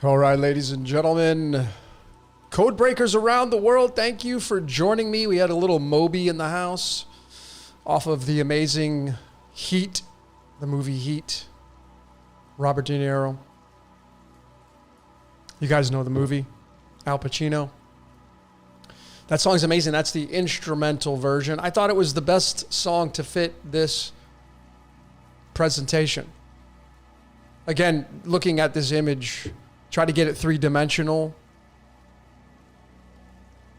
All right, ladies and gentlemen, code breakers around the world, thank you for joining me. We had a little Moby in the house off of the amazing Heat, the movie Heat, Robert De Niro. You guys know the movie, Al Pacino. That song's amazing. That's the instrumental version. I thought it was the best song to fit this presentation. Again, looking at this image, try to get it three-dimensional.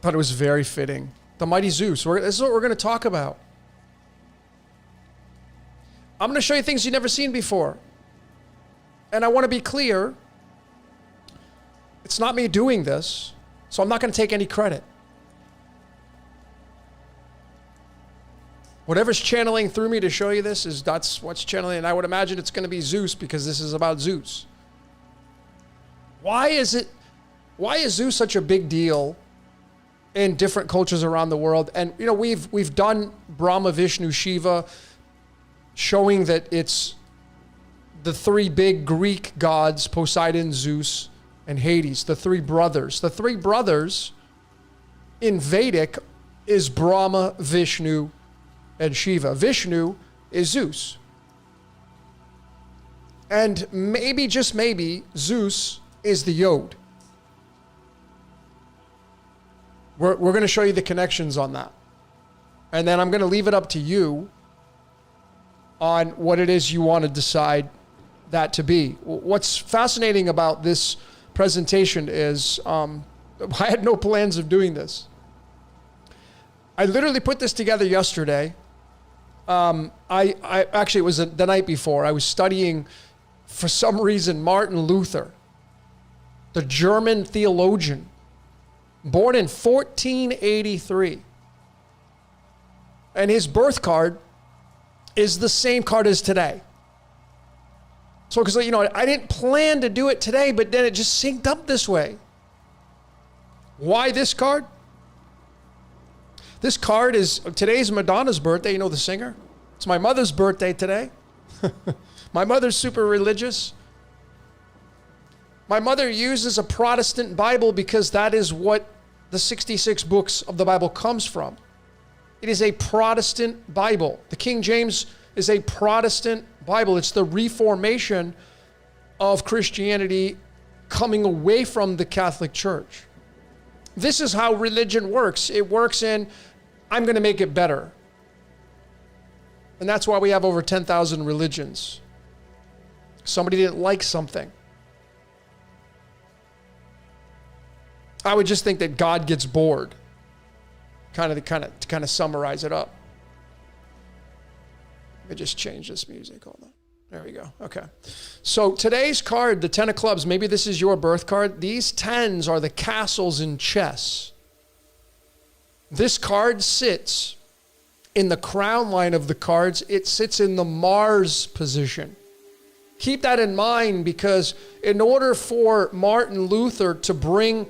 Thought it was very fitting. The mighty Zeus. This is what we're going to talk about. I'm going to show you things you've never seen before. And I want to be clear. It's not me doing this, so I'm not going to take any credit. Whatever's channeling through me to show you this that's what's channeling. And I would imagine it's going to be Zeus because this is about Zeus. Why is Zeus such a big deal in different cultures around the world? And you know, we've done Brahma, Vishnu, Shiva, showing that it's the three big Greek gods, Poseidon, Zeus, and Hades, the three brothers. The three brothers in Vedic is Brahma, Vishnu, and Shiva. Vishnu is Zeus. And maybe, just maybe, Zeus is the Yod. We're going to show you the connections on that. And then I'm going to leave it up to you on what it is you want to decide that to be. What's fascinating about this presentation is I had no plans of doing this. I literally put this together yesterday. I actually, it was the night before. I was studying, for some reason, Martin Luther, the German theologian, born in 1483. And his birth card is the same card as today. So, because, you know, I didn't plan to do it today, but then it just synced up this way. Why this card? This card is, today's Madonna's birthday, you know the singer? It's my mother's birthday today. My mother's super religious. My mother uses a Protestant Bible because that is what the 66 books of the Bible comes from. It is a Protestant Bible. The King James is a Protestant Bible. It's the reformation of Christianity coming away from the Catholic Church. This is how religion works. It works in, I'm going to make it better. And that's why we have over 10,000 religions. Somebody didn't like something. I would just think that God gets bored. To summarize it up. Let me just change this music. Hold on. There we go. Okay. So today's card, the 10 of clubs, maybe this is your birth card. These 10s are the castles in chess. This card sits in the crown line of the cards. It sits in the Mars position. Keep that in mind, because in order for Martin Luther to bring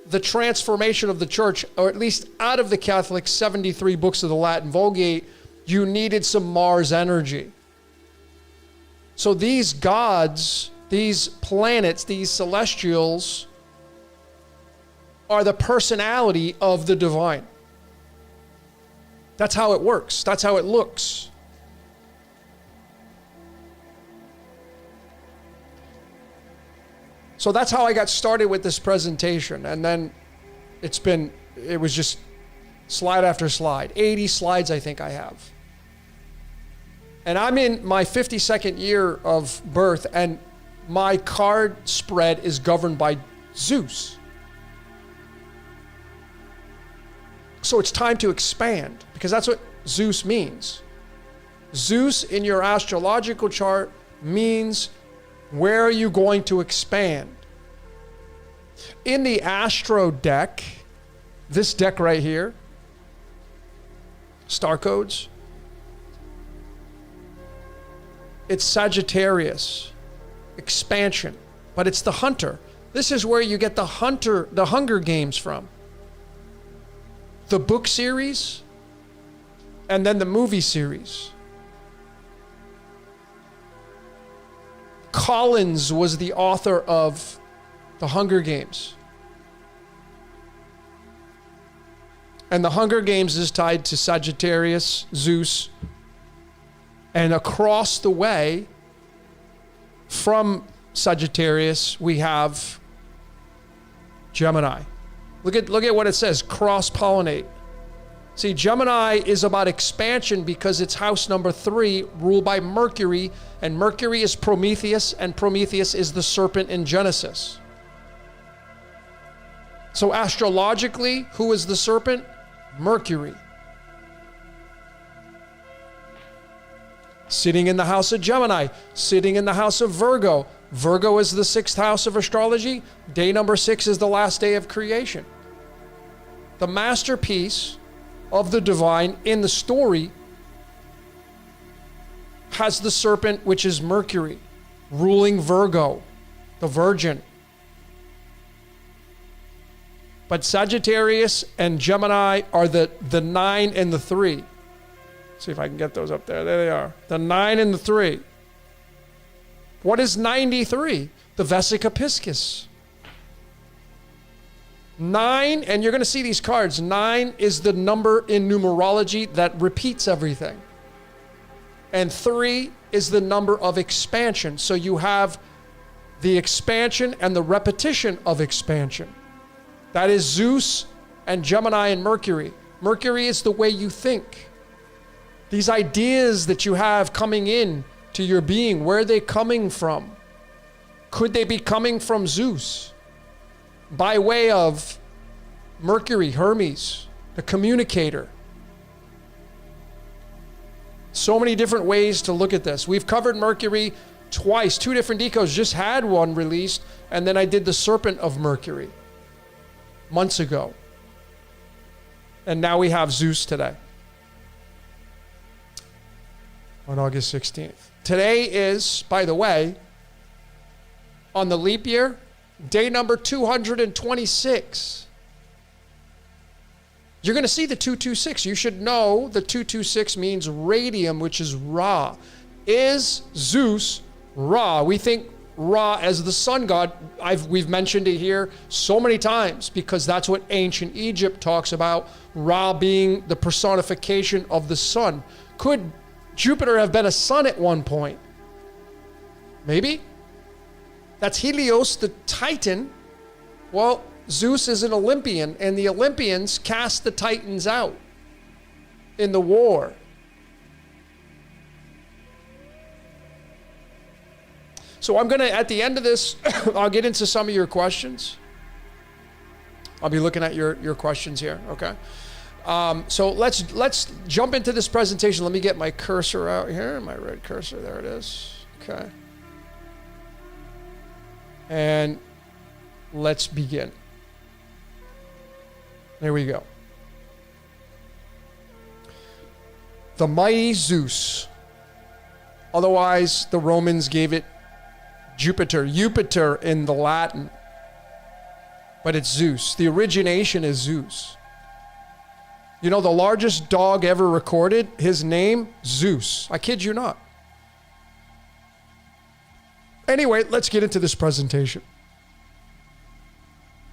the transformation of the church, or at least out of the Catholic 73 books of the Latin Vulgate, you needed some Mars energy. So these gods, these planets, these celestials are the personality of the divine. That's how it works. That's how it looks. So that's how I got started with this presentation. And then it was just slide after slide. 80 slides I think I have. And I'm in my 52nd year of birth, and my card spread is governed by Zeus. So it's time to expand, because that's what Zeus means. Zeus in your astrological chart means, where are you going to expand? In the Astro deck, this deck right here, star codes, it's Sagittarius, expansion, but it's the hunter. This is where you get the Hunger Games from. The book series, and then the movie series. Collins was the author of The Hunger Games. And the Hunger Games is tied to Sagittarius, Zeus. And across the way from Sagittarius, we have Gemini. Look at what it says, cross-pollinate. See, Gemini is about expansion because it's house number 3, ruled by Mercury, and Mercury is Prometheus, and Prometheus is the serpent in Genesis. So astrologically, who is the serpent? Mercury. Sitting in the house of Gemini, sitting in the house of Virgo. Virgo is the 6th house of astrology. Day number 6 is the last day of creation. The masterpiece of the divine in the story has the serpent, which is Mercury, ruling Virgo, the virgin. But Sagittarius and Gemini are the 9 and the 3. See if I can get those up there. There they are. The 9 and the 3. What is 93? The Vesica Piscis. 9, and you're going to see these cards. 9 is the number in numerology that repeats everything. And 3 is the number of expansion. So you have the expansion and the repetition of expansion. That is Zeus and Gemini and Mercury. Mercury is the way you think. These ideas that you have coming in to your being, where are they coming from? Could they be coming from Zeus? By way of Mercury, Hermes, the communicator. So many different ways to look at this. We've covered Mercury twice, 2 different decodes, just had one released, and then I did the Serpent of Mercury months ago. And now we have Zeus today, on August 16th. Today is, by the way, on the leap year, day number 226. You're going to see the 226. You should know the 226 means radium, which is Ra. Is Zeus Ra? We think Ra as the sun god. We've mentioned it here so many times because that's what ancient Egypt talks about, Ra being the personification of the sun. Could Jupiter have been a sun at one point? Maybe. That's Helios, the Titan. Well, Zeus is an Olympian, and the Olympians cast the Titans out in the war. So I'm going to, at the end of this, I'll get into some of your questions. I'll be looking at your questions here, okay? So let's jump into this presentation. Let me get my cursor out here, my red cursor. There it is. Okay. And let's begin. There we go. The mighty Zeus. Otherwise, the Romans gave it Jupiter in the Latin. But it's Zeus. The origination is Zeus. You know, the largest dog ever recorded, his name, Zeus. I kid you not. Anyway, let's get into this presentation.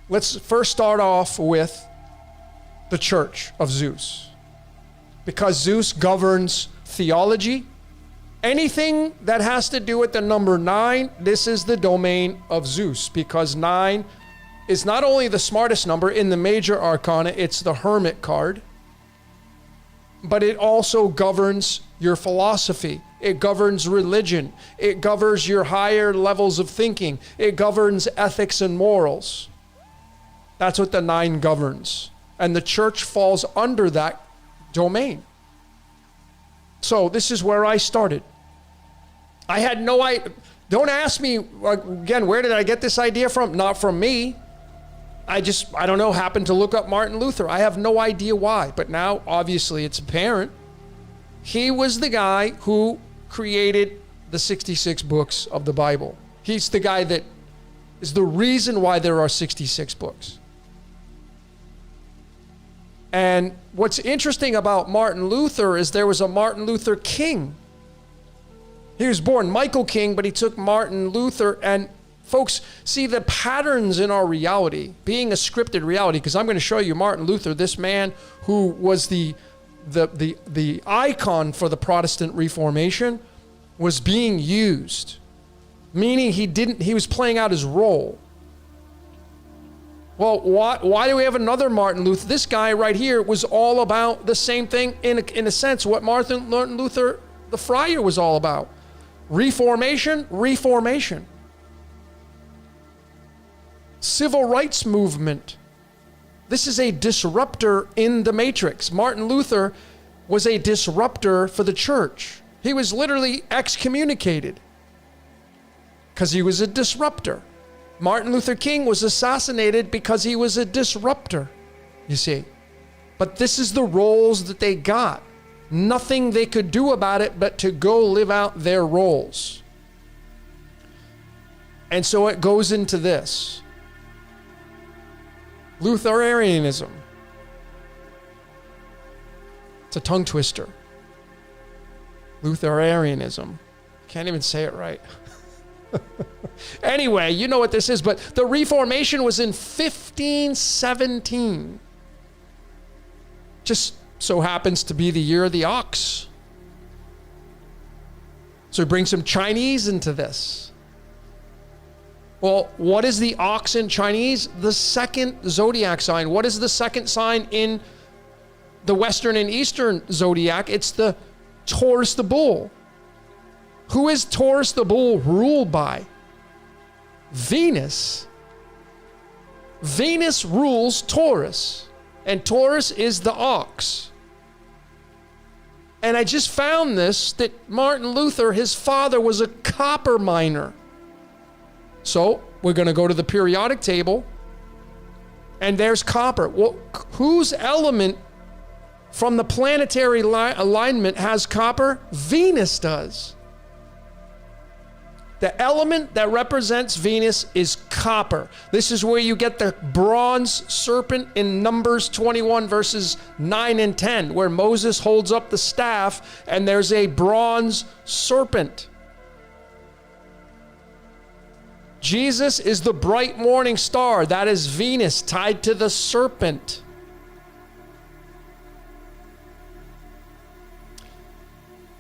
Let's first start off with the church of Zeus. Because Zeus governs theology. Anything that has to do with the number 9, this is the domain of Zeus. Because 9 is not only the smartest number in the major arcana, it's the hermit card. But it also governs your philosophy. It governs religion. It governs your higher levels of thinking. It governs ethics and morals. That's what the 9 governs. And the church falls under that domain. So this is where I started. I had no idea. Don't ask me, again, where did I get this idea from? Not from me. I don't know, happened to look up Martin Luther. I have no idea why, but now obviously it's apparent. He was the guy who created the 66 books of the Bible. He's the guy that is the reason why there are 66 books. And what's interesting about Martin Luther is there was a Martin Luther King. He was born Michael King, but he took Martin Luther, and Folks, see the patterns in our reality, being a scripted reality, because I'm going to show you Martin Luther, this man who was the icon for the Protestant Reformation, was being used, meaning he was playing out his role. Well, why do we have another Martin Luther? This guy right here was all about the same thing in a sense, what Martin Luther the Friar was all about. Reformation. Civil rights movement. This is a disruptor in the matrix. Martin Luther was a disruptor for the church. He was literally excommunicated because he was a disruptor. Martin Luther King was assassinated because he was a disruptor, you see. But this is the roles that they got. Nothing they could do about it but to go live out their roles. And so it goes into this. Lutheranism. It's a tongue twister. Lutheranism. Can't even say it right. Anyway, you know what this is, but the Reformation was in 1517. Just so happens to be the year of the ox. So we bring some Chinese into this. Well, what is the ox in Chinese? The second zodiac sign. What is the second sign in the Western and Eastern zodiac? It's the Taurus the bull. Who is Taurus the bull ruled by? Venus. Venus rules Taurus, and Taurus is the ox. And I just found this, that Martin Luther, his father, was a copper miner. So we're going to go to the periodic table, and there's copper. Well, whose element from the planetary alignment has copper? Venus does. The element that represents Venus is copper. This is where you get the bronze serpent in Numbers 21 verses 9 and 10, where Moses holds up the staff and there's a bronze serpent. Jesus is the bright morning star. That is Venus tied to the serpent.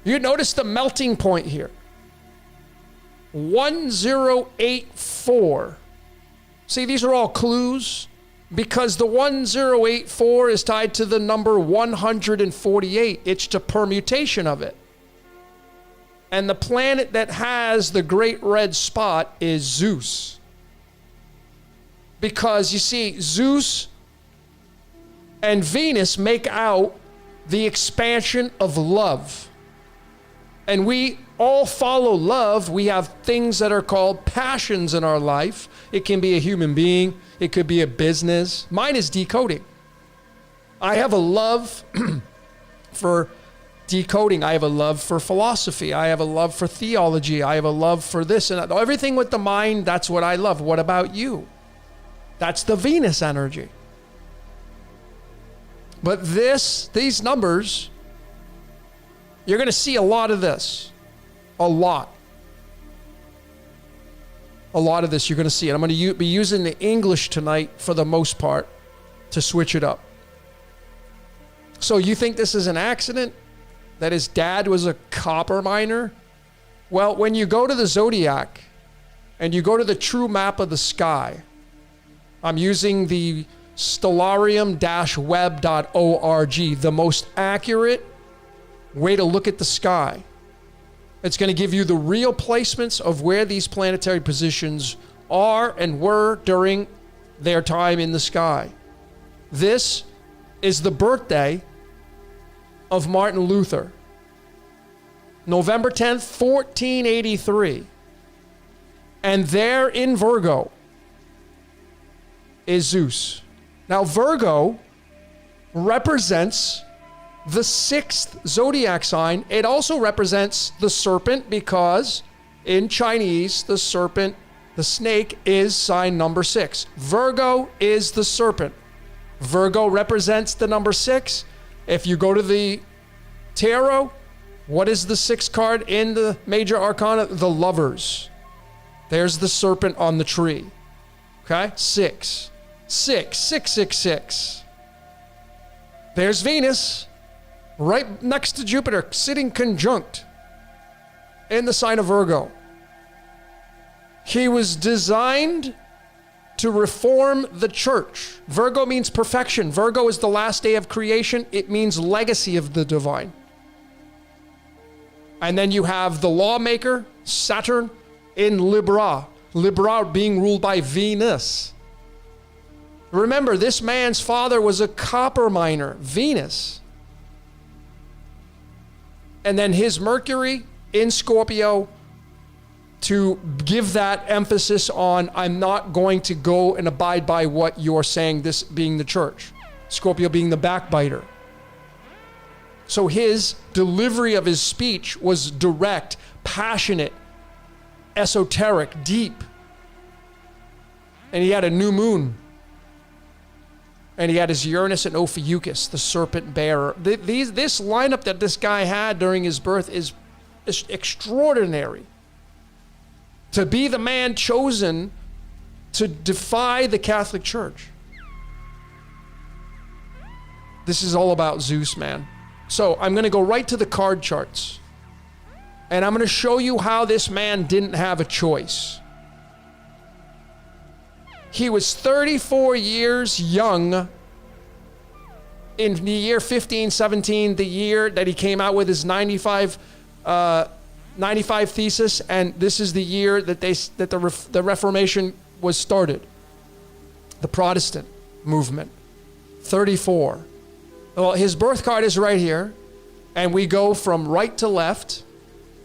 You notice the melting point here. 1084. See, these are all clues because the 1084 is tied to the number 148. It's the permutation of it. And the planet that has the great red spot is Zeus. Because you see, Zeus and Venus make out the expansion of love. And we all follow love. We have things that are called passions in our life. It can be a human being. It could be a business. Mine is decoding. I have a love for decoding. I have a love for philosophy. I have a love for theology. I have a love for this and that. Everything with the mind, that's what I love. What about you? That's the Venus energy. But these numbers, you're going to see a lot of this. A lot of this you're going to see. And I'm going to be using the English tonight for the most part to switch it up. So you think this is an accident? That his dad was a copper miner? Well, when you go to the zodiac and you go to the true map of the sky, I'm using the stellarium-web.org, the most accurate way to look at the sky. It's going to give you the real placements of where these planetary positions are and were during their time in the sky. This is the birthday of Martin Luther. November 10th, 1483. And there in Virgo is Zeus. Now, Virgo represents the sixth zodiac sign. It also represents the serpent because in Chinese, the serpent, the snake, is sign number 6. Virgo is the serpent. Virgo represents the number 6. If you go to the tarot, what is the 6th card in the major arcana? The Lovers. There's the serpent on the tree. Okay? 6. 6, 6, 6, 6. There's Venus, right next to Jupiter, sitting conjunct in the sign of Virgo. He was designed to reform the church. Virgo means perfection. Virgo is the last day of creation. It means legacy of the divine. And then you have the lawmaker, Saturn, in Libra. Libra being ruled by Venus. Remember, this man's father was a copper miner, Venus. And then his Mercury in Scorpio, to give that emphasis on, I'm not going to go and abide by what you're saying, this being the church. Scorpio being the backbiter. So his delivery of his speech was direct, passionate, esoteric, deep. And he had a new moon. And he had his Uranus and Ophiuchus, the serpent bearer. This lineup that this guy had during his birth is extraordinary. To be the man chosen to defy the Catholic Church. This is all about Zeus, man. So I'm going to go right to the card charts. And I'm going to show you how this man didn't have a choice. He was 34 years young in the year 1517, the year that he came out with his 95 thesis, and this is the year that the Reformation was started. The Protestant movement. 34. Well, his birth card is right here, and we go from right to left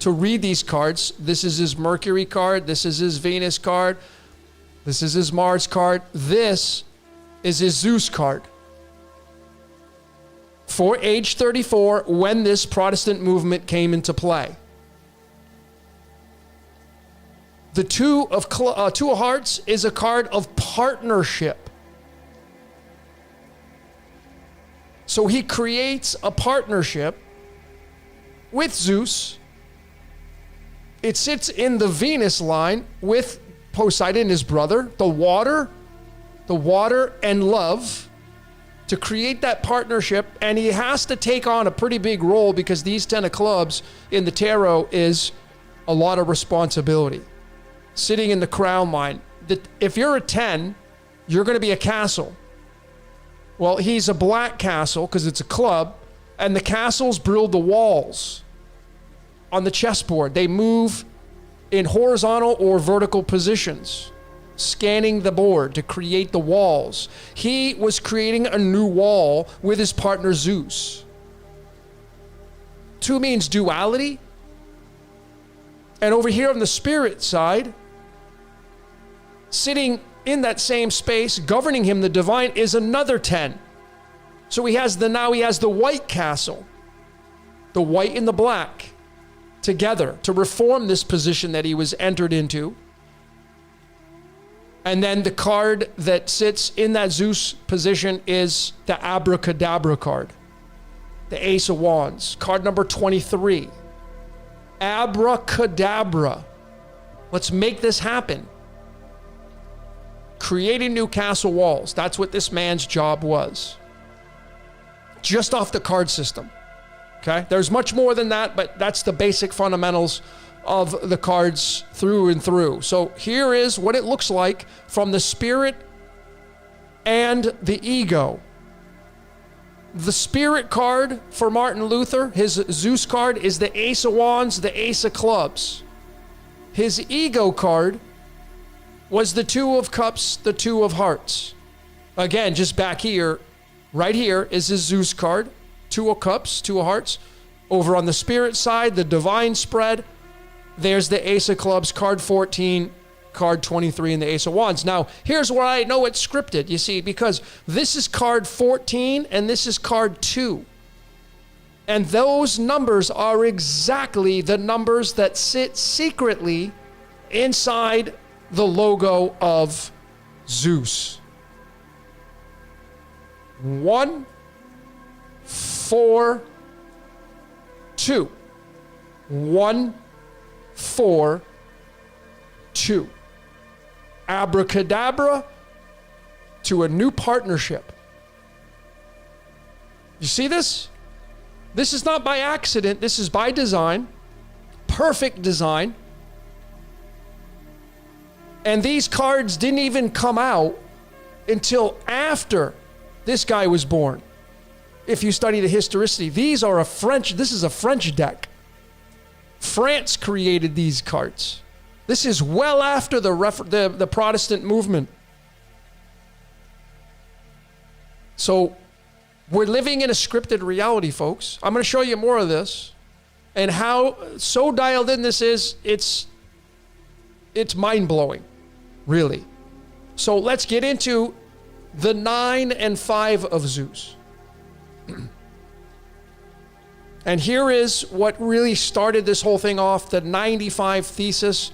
to read these cards. This is his Mercury card. This is his Venus card. This is his Mars card. This is his Zeus card. For age 34, when this Protestant movement came into play. The two of Hearts is a card of partnership. So he creates a partnership with Zeus. It sits in the Venus line with Poseidon, his brother, the water and love, to create that partnership. And he has to take on a pretty big role because these 10 of clubs in the tarot is a lot of responsibility. Sitting in the crown line. If you're a 10, you're going to be a castle. Well, he's a black castle because it's a club, and the castles build the walls on the chessboard. They move in horizontal or vertical positions, scanning the board to create the walls. He was creating a new wall with his partner Zeus. 2 means duality. And over here on the spirit side, sitting in that same space, governing him, the divine, is another 10. So he has the white castle, the white and the black together to reform this position that he was entered into. And then the card that sits in that Zeus position is the abracadabra card, the Ace of Wands, card number 23. Abracadabra. Let's make this happen. Creating new castle walls. That's what this man's job was. Just off the card system. Okay? There's much more than that, but that's the basic fundamentals of the cards through and through. So here is what it looks like from the spirit and the ego. The spirit card for Martin Luther, his Zeus card, is the Ace of Wands, the Ace of Clubs. His ego card was the 2 of Cups, the 2 of Hearts. Again, just back here, right here is his Zeus card, 2 of Cups, 2 of Hearts. Over on the spirit side, the divine spread, there's the Ace of Clubs, card 14, card 23, and the Ace of Wands. Now, here's where I know it's scripted, you see, because this is card 14 and this is card 2. And those numbers are exactly the numbers that sit secretly inside the logo of Zeus. 1, 4, 2. 1, 4, 2. Abracadabra to a new partnership. You see this? This is not by accident. This is by design. Perfect design. And these cards didn't even come out until after this guy was born. If you study the historicity, this is a French deck. France created these cards. This is well after the Protestant movement. So we're living in a scripted reality, folks. I'm going to show you more of this and how so dialed in this is. It's mind-blowing, really. So let's get into the 9 and 5 of Zeus. And here is what really started this whole thing off, the 95 thesis.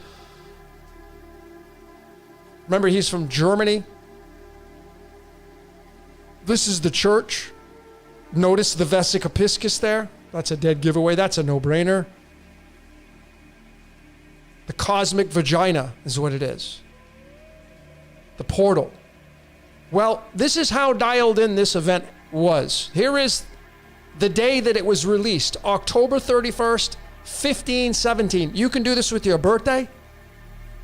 Remember, he's from Germany. This is the church. Notice the Vesica Piscis there. That's a dead giveaway. That's a no-brainer. The cosmic vagina is what it is. The portal. Well, this is how dialed in this event was. Here is the day that it was released, October 31st, 1517. You can do this with your birthday.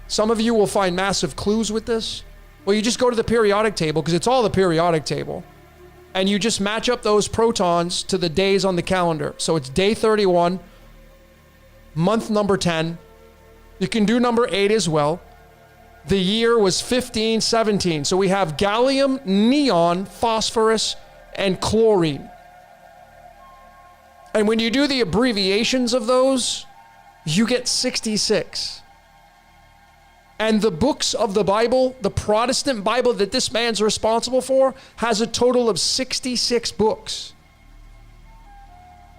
Some of you will find massive clues with this. Well, you just go to the periodic table, because it's all the periodic table, and you just match up those protons to the days on the calendar. So it's day 31, month number 10. You can do number 8 as well. The year was 1517. So we have gallium, neon, phosphorus, and chlorine. And when you do the abbreviations of those, you get 66. And the books of the Bible, the Protestant Bible that this man's responsible for, has a total of 66 books.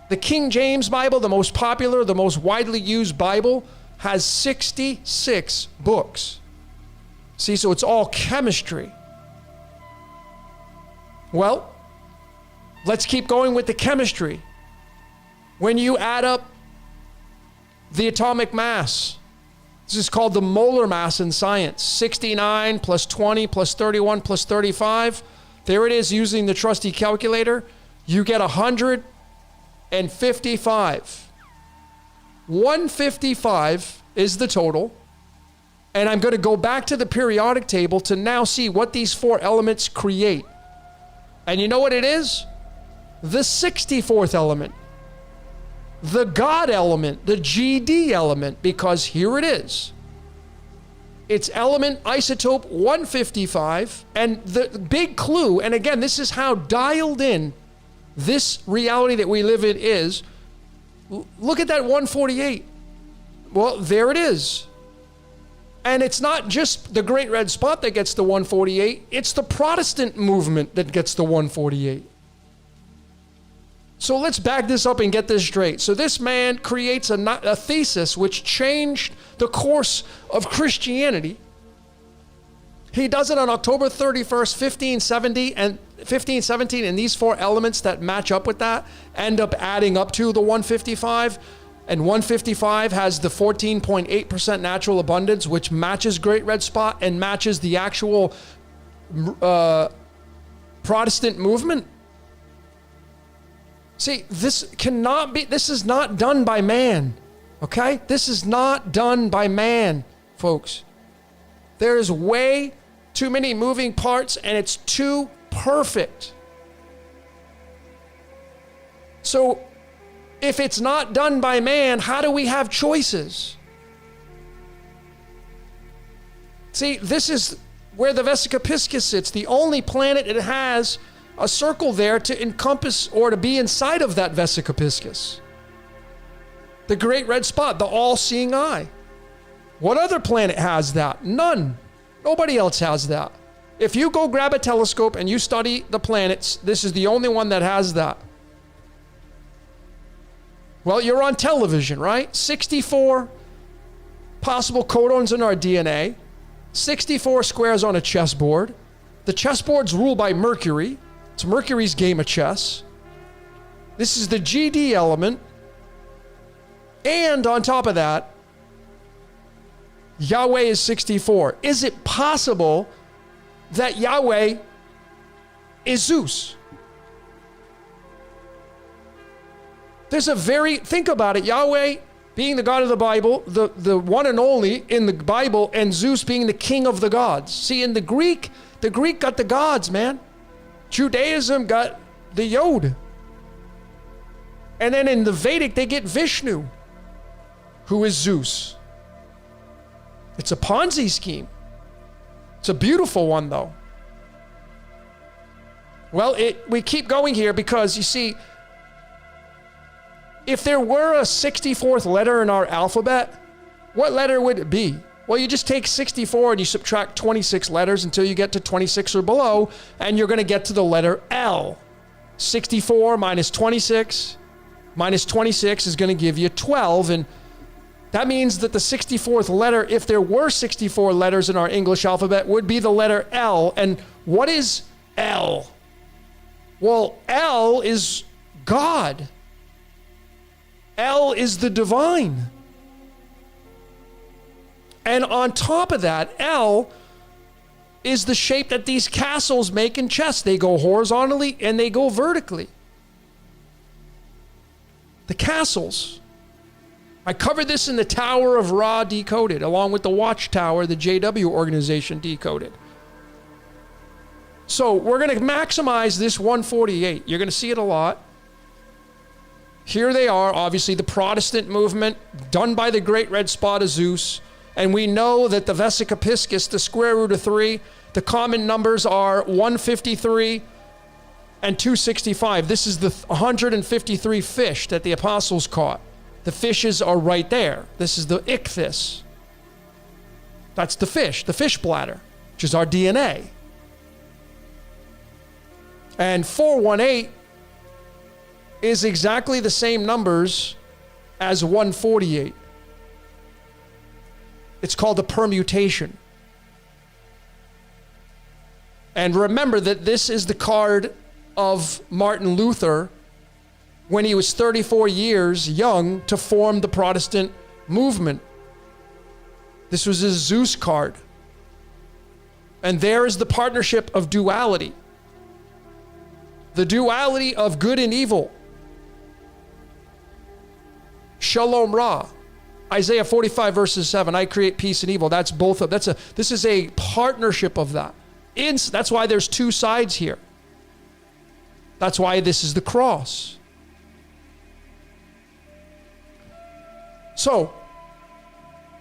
The King James Bible, the most popular, the most widely used Bible, has 66 books. See, so it's all chemistry. Well, let's keep going with the chemistry. When you add up the atomic mass, this is called the molar mass in science. 69 plus 20 plus 31 plus 35. There it is using the trusty calculator. You get 155. 155 is the total. And I'm going to go back to the periodic table to now see what these 4 elements create. And you know what it is? The 64th element. The God element, the GD element, because here it is. It's element isotope 155, and the big clue, and again, this is how dialed in this reality that we live in is, look at that 148. Well, there it is. And it's not just the Great Red Spot that gets the 148, it's the Protestant movement that gets the 148. So let's back this up and get this straight. So this man creates a thesis which changed the course of Christianity. He does it on October 31st, 1517, and these 4 elements that match up with that end up adding up to the 155. And 155 has the 14.8% natural abundance, which matches Great Red Spot and matches the actual Protestant movement. See, this is not done by man, okay? This is not done by man, folks. There's way too many moving parts, and it's too perfect. So, if it's not done by man, how do we have choices? See, this is where the Vesica Piscis sits, the only planet it has a circle there to encompass or to be inside of that Vesica Piscis. The Great Red Spot, the all-seeing eye. What other planet has that? None. Nobody else has that. If you go grab a telescope and you study the planets, this is the only one that has that. Well, you're on television, right? 64 possible codons in our DNA, 64 squares on a chessboard. The chessboard's ruled by Mercury. It's Mercury's game of chess. This is the GD element. And on top of that, Yahweh is 64. Is it possible that Yahweh is Zeus? Think about it, Yahweh being the God of the Bible, the one and only in the Bible, and Zeus being the king of the gods. See, in the Greek got the gods, man. Judaism got the Yod. And then in the Vedic, they get Vishnu, who is Zeus. It's a Ponzi scheme. It's a beautiful one, though. Well, we keep going here because, you see, if there were a 64th letter in our alphabet, what letter would it be? Well, you just take 64 and you subtract 26 letters until you get to 26 or below, and you're going to get to the letter L. 64 minus 26 is going to give you 12, and that means that the 64th letter, if there were 64 letters in our English alphabet, would be the letter L. And what is L? Well, L is God. L is the divine. And on top of that, L is the shape that these castles make in chess. They go horizontally and they go vertically. The castles. I covered this in the Tower of Ra Decoded, along with the Watchtower, the JW organization Decoded. So we're going to maximize this 148. You're going to see it a lot. Here they are, obviously the Protestant movement, done by the Great Red Spot of Zeus. And we know that the Vesica Piscis, the square root of 3, the common numbers are 153 and 265. This is the 153 fish that the apostles caught. The fishes are right there. This is the ichthys. That's the fish bladder, which is our DNA. And 418 is exactly the same numbers as 148. It's called a permutation. And remember that this is the card of Martin Luther when he was 34 years young to form the Protestant movement. This was his Zeus card. And there is the partnership of duality. The duality of good and evil. Shalom Ra. Isaiah 45 verses 7, I create peace and evil. That's both of this is a partnership of that. That's why there's two sides here. That's why this is the cross. So,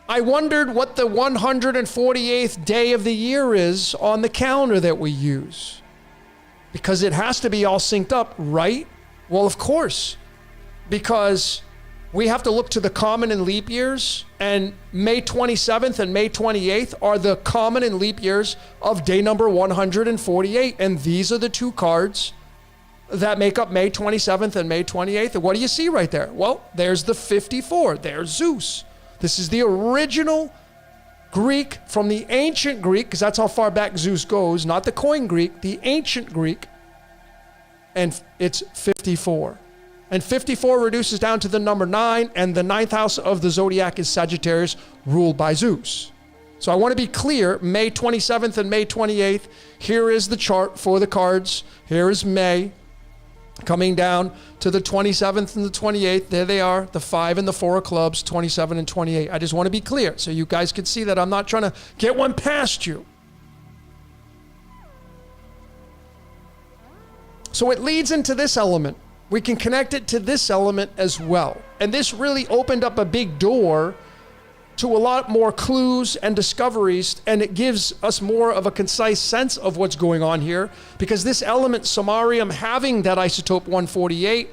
I wondered what the 148th day of the year is on the calendar that we use. Because it has to be all synced up, right? Well, of course. Because we have to look to the common and leap years, and May 27th and May 28th are the common and leap years of day number 148. And these are the two cards that make up May 27th and May 28th. And what do you see right there? Well, there's the 54. There's Zeus. This is the original Greek from the ancient Greek, because that's how far back Zeus goes, not the coin Greek, the ancient Greek. And it's 54. And 54 reduces down to the number 9, and the 9th house of the zodiac is Sagittarius, ruled by Zeus. So I want to be clear, May 27th and May 28th, here is the chart for the cards. Here is May, coming down to the 27th and the 28th. There they are, the 5 and the 4 of clubs, 27 and 28. I just want to be clear so you guys can see that I'm not trying to get one past you. So it leads into this element. We can connect it to this element as well. And this really opened up a big door to a lot more clues and discoveries, and it gives us more of a concise sense of what's going on here, because this element, samarium, having that isotope 148,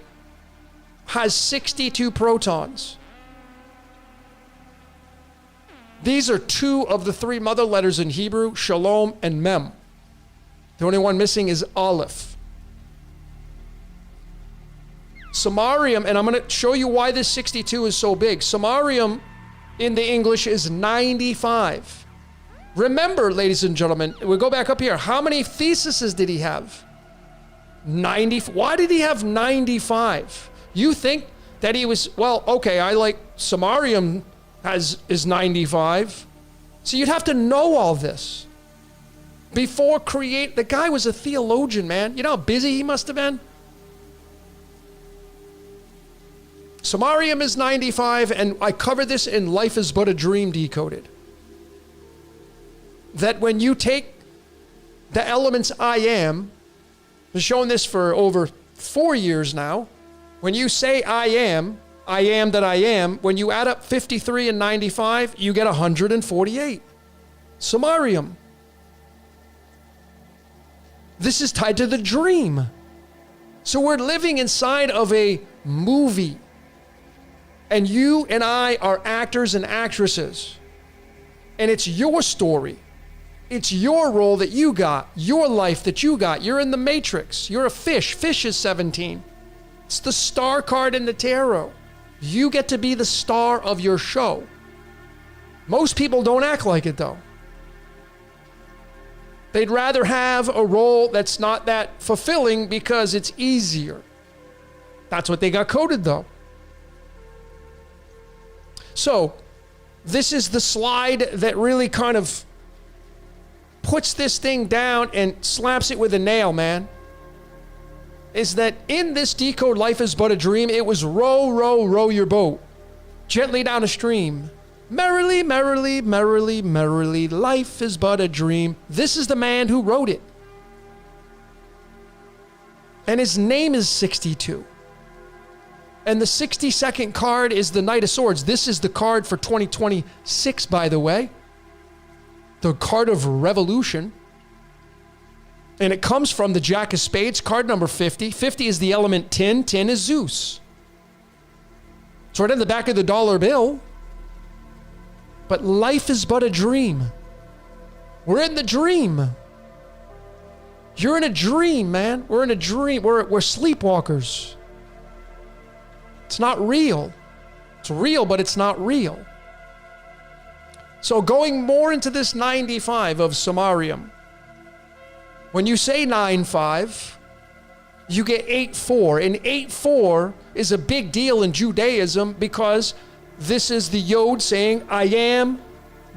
has 62 protons. These are two of the 3 mother letters in Hebrew, shalom and mem. The only one missing is aleph. Samarium, and I'm going to show you why this 62 is so big. Samarium in the English is 95. Remember, ladies and gentlemen, we go back up here. How many theses did he have? 90. Why did he have 95? You think that he was, well, okay, I like Samarium is 95. So you'd have to know all this before the guy was a theologian, man. You know how busy he must have been? Samarium is 95, and I cover this in Life is But a Dream Decoded. That when you take the elements I am, I've shown this for over 4 years now. When you say I am that I am, when you add up 53 and 95, you get 148. Samarium. This is tied to the dream. So we're living inside of a movie. And you and I are actors and actresses. And it's your story. It's your role that you got, your life that you got. You're in the Matrix. You're a fish. Fish is 17. It's the star card in the tarot. You get to be the star of your show. Most people don't act like it, though. They'd rather have a role that's not that fulfilling because it's easier. That's what they got coded, though. So, this is the slide that really kind of puts this thing down and slaps it with a nail, man. Is that in this decode, Life is But a Dream, it was row, row, row your boat gently down a stream. Merrily, merrily, merrily, merrily, life is but a dream. This is the man who wrote it. And his name is 62. And the 62nd card is the Knight of Swords. This is the card for 2026, by the way. The card of revolution. And it comes from the Jack of Spades, card number 50. 50 is the element tin. Tin is Zeus. It's right on the back of the dollar bill. But life is but a dream. We're in the dream. You're in a dream, man. We're in a dream. We're sleepwalkers. It's not real. It's real, but it's not real. So going more into this 95 of Samarium, when you say 9-5, you get 8-4. And 8-4 is a big deal in Judaism because this is the Yod saying, I am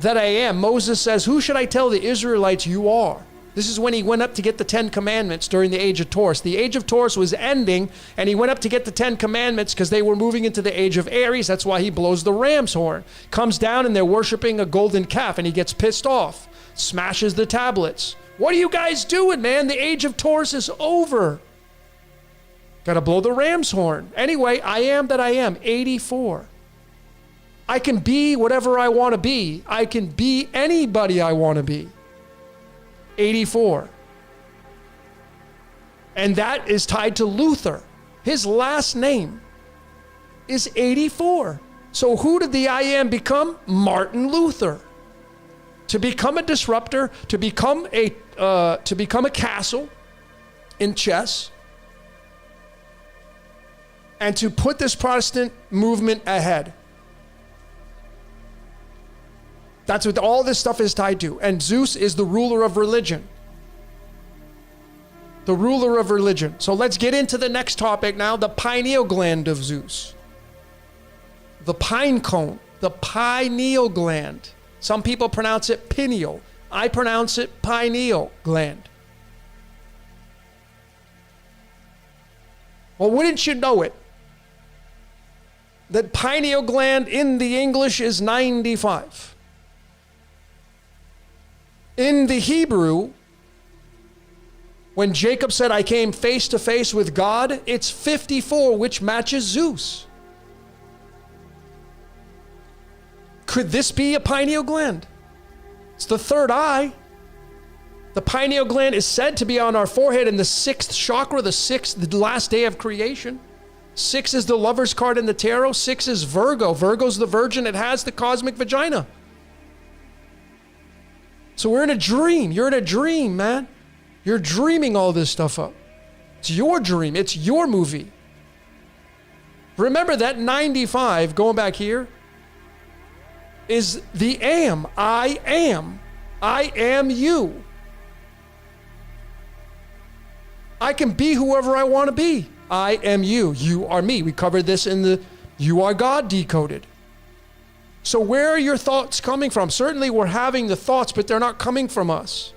that I am. Moses says, who should I tell the Israelites you are? This is when he went up to get the 10 Commandments during the age of Taurus. The age of Taurus was ending, and he went up to get the 10 Commandments because they were moving into the age of Aries. That's why he blows the ram's horn. Comes down, and they're worshiping a golden calf, and he gets pissed off. Smashes the tablets. What are you guys doing, man? The age of Taurus is over. Got to blow the ram's horn. Anyway, I am that I am, 84. I can be whatever I want to be. I can be anybody I want to be. 84. And that is tied to Luther. His last name is 84. So who did the I am become? Martin Luther. To become a disruptor, to become a castle in chess, and to put this Protestant movement ahead. That's what all this stuff is tied to. And Zeus is the ruler of religion. The ruler of religion. So let's get into the next topic now, the pineal gland of Zeus. The pine cone, the pineal gland. Some people pronounce it pineal. I pronounce it pineal gland. Well, wouldn't you know it? That pineal gland in the English is 95. In the Hebrew, when Jacob said, I came face to face with God, it's 54, which matches Zeus. Could this be a pineal gland? It's the third eye. The pineal gland is said to be on our forehead in the 6th chakra, the last day of creation. 6 is the lover's card in the tarot. 6 is Virgo. Virgo's the virgin. It has the cosmic vagina. So we're in a dream. You're in a dream, man. You're dreaming all this stuff up. It's your dream. It's your movie. Remember that 95, going back here, is the am. I am. I am you. I can be whoever I want to be. I am you. You are me. We covered this in the You Are God Decoded. So where are your thoughts coming from? Certainly we're having the thoughts, but they're not coming from us.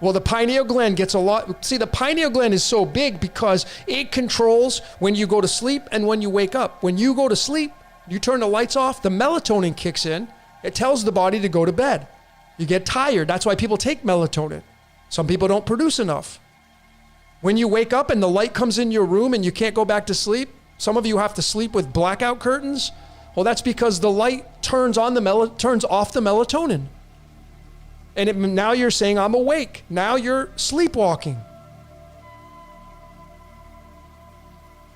Well, the pineal gland gets a lot. See, the pineal gland is so big because it controls when you go to sleep and when you wake up. When you go to sleep, you turn the lights off, the melatonin kicks in. It tells the body to go to bed. You get tired. That's why people take melatonin. Some people don't produce enough. When you wake up and the light comes in your room and you can't go back to sleep, some of you have to sleep with blackout curtains. Well, that's because the light turns off the melatonin. And now you're saying, I'm awake. Now you're sleepwalking.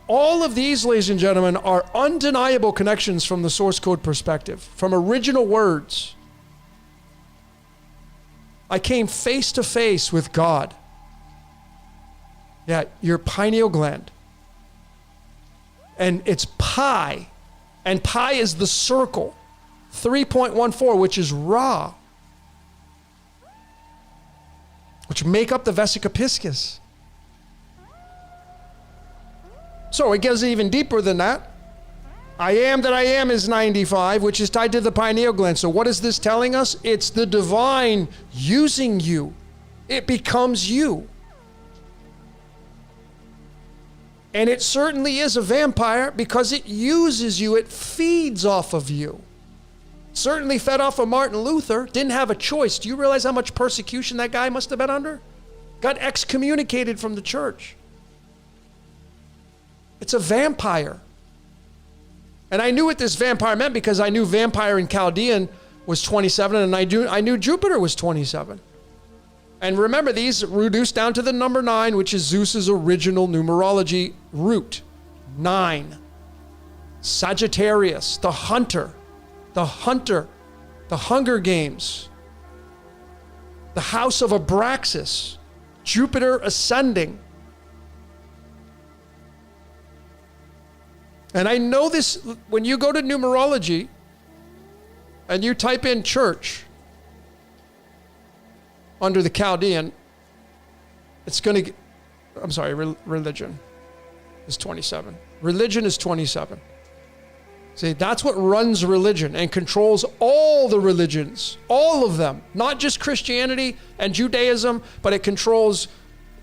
All of these, ladies and gentlemen, are undeniable connections from the source code perspective, from original words. I came face to face with God. Yeah, your pineal gland. And it's pi. And pi is the circle. 3.14, which is Ra, which make up the vesica piscis. So it goes even deeper than that. I am that I am is 95, which is tied to the pineal gland. So what is this telling us? It's the divine using you. It becomes you. And it certainly is a vampire because it uses you. It feeds off of you. Certainly fed off of Martin Luther. Didn't have a choice. Do you realize how much persecution that guy must have been under? Got excommunicated from the church. It's a vampire. And I knew what this vampire meant because I knew vampire in Chaldean was 27 and I knew Jupiter was 27. And remember, these reduced down to the number 9, which is Zeus's original numerology root. 9. Sagittarius, the hunter, the Hunger Games, the house of Abraxas, Jupiter ascending. And I know this, when you go to numerology and you type in church under the Chaldean, it's going to, I'm sorry, religion is 27. Religion is 27. See, that's what runs religion and controls all the religions, all of them, not just Christianity and Judaism, but it controls,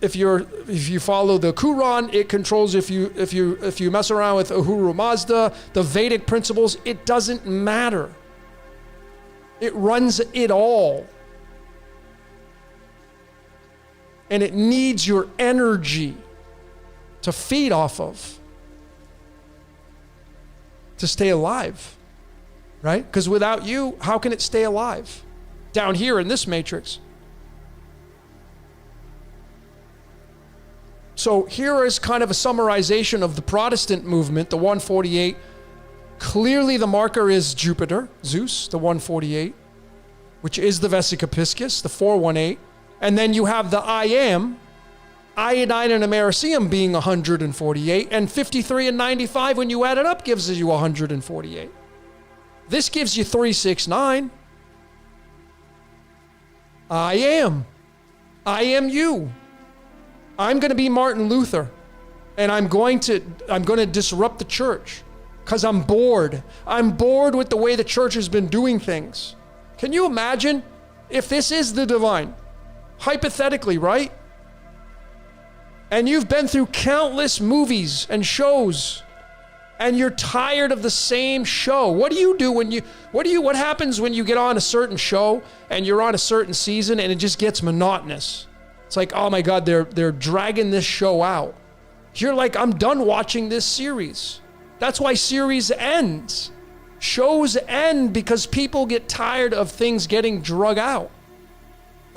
if you follow the Quran, it controls if you mess around with Ahura Mazda, the Vedic principles, it doesn't matter. It runs it all. And it needs your energy to feed off of, to stay alive, right? Because without you, how can it stay alive? Down here in this matrix. So here is kind of a summarization of the Protestant movement, the 148. Clearly the marker is Jupiter, Zeus, the 148, which is the vesica piscis, the 418. And then you have the I am, iodine and americium being 148, and 53 and 95 when you add it up gives you 148. This gives you 369. I am you. I'm going to be Martin Luther, and I'm going to disrupt the church because I'm bored. I'm bored with the way the church has been doing things. Can you imagine if this is the divine? Hypothetically, right? And you've been through countless movies and shows, and you're tired of the same show. What do you do what happens when you get on a certain show and you're on a certain season and it just gets monotonous? It's like, oh my God, they're dragging this show out. You're like, I'm done watching this series. That's why series ends. Shows end because people get tired of things getting drug out.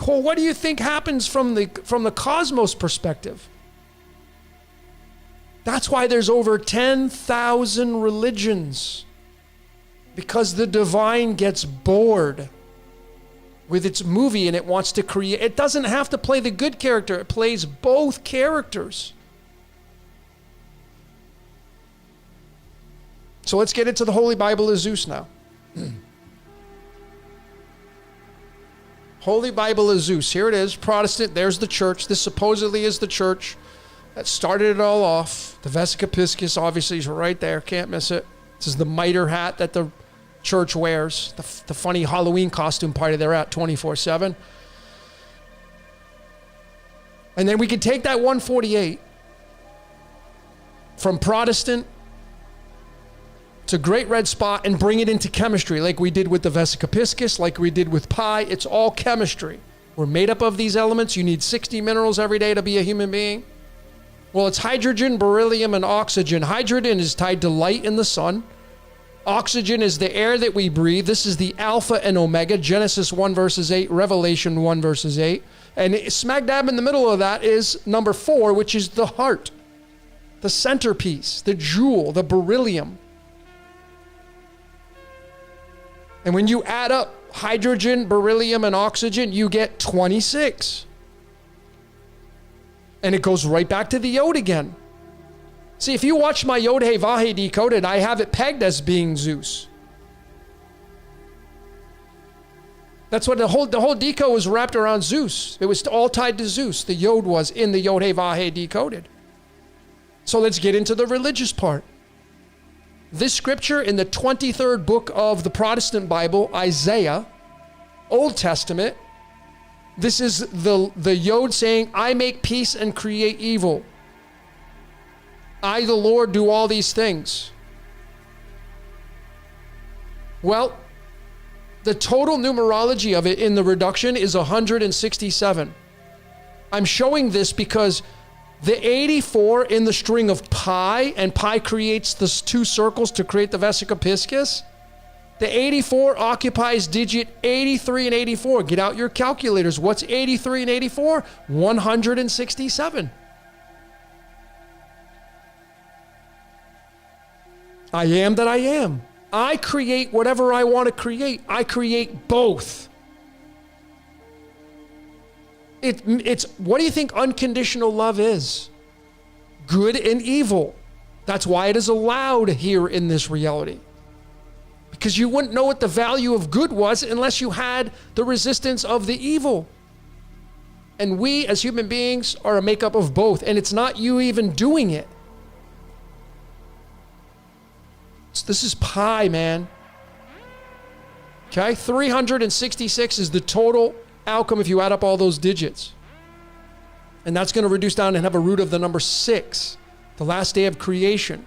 Well, what do you think happens from the cosmos perspective? That's why there's over 10,000 religions. Because the divine gets bored with its movie and it wants to create. It doesn't have to play the good character. It plays both characters. So let's get into the Holy Bible of Zeus now. Holy Bible of Zeus. Here it is, Protestant. There's the church. This supposedly is the church. that started it all off. The Vesica Piscis obviously is right there. Can't miss it. This is the mitre hat that the church wears. The funny Halloween costume party they're at 24/7. And then we can take that 148 from Protestant to Great Red Spot and bring it into chemistry like we did with the Vesica Piscis, like we did with pi. It's all chemistry. We're made up of these elements. You need 60 minerals every day to be a human being. Well, it's hydrogen, beryllium, and oxygen. Hydrogen is tied to light in the sun. Oxygen is the air that we breathe. This is the alpha and omega. Genesis 1 verses 8, Revelation 1 verses 8. And smack dab in the middle of that is number 4, which is the heart, the centerpiece, the jewel, the beryllium. And when you add up hydrogen, beryllium, and oxygen, you get 26. And it goes right back to the Yod again. See, if you watch my Yod He Vahe Decoded, I have it pegged as being Zeus. That's what the whole deco was wrapped around Zeus. It was all tied to Zeus. The Yod was in the Yod He Vahe Decoded. So let's get into the religious part. This scripture in the 23rd book of the Protestant Bible, Isaiah, Old Testament, this is the Yod saying, I make peace and create evil. I, the Lord, do all these things. Well, the total numerology of it in the reduction is 167. I'm showing this because the 84 in the string of pi, and pi creates the 2 circles to create the Vesica Piscis. The 84 occupies digit 83 and 84. Get out your calculators. What's 83 and 84? 167. I am that I am. I create whatever I want to create. I create both. It's what do you think unconditional love is? Good and evil. That's why it is allowed here in this reality. Because you wouldn't know what the value of good was unless you had the resistance of the evil. And we as human beings are a makeup of both. And it's not you even doing it. This is pi, man. Okay, 366 is the total outcome if you add up all those digits. And that's going to reduce down and have a root of the number 6, the last day of creation.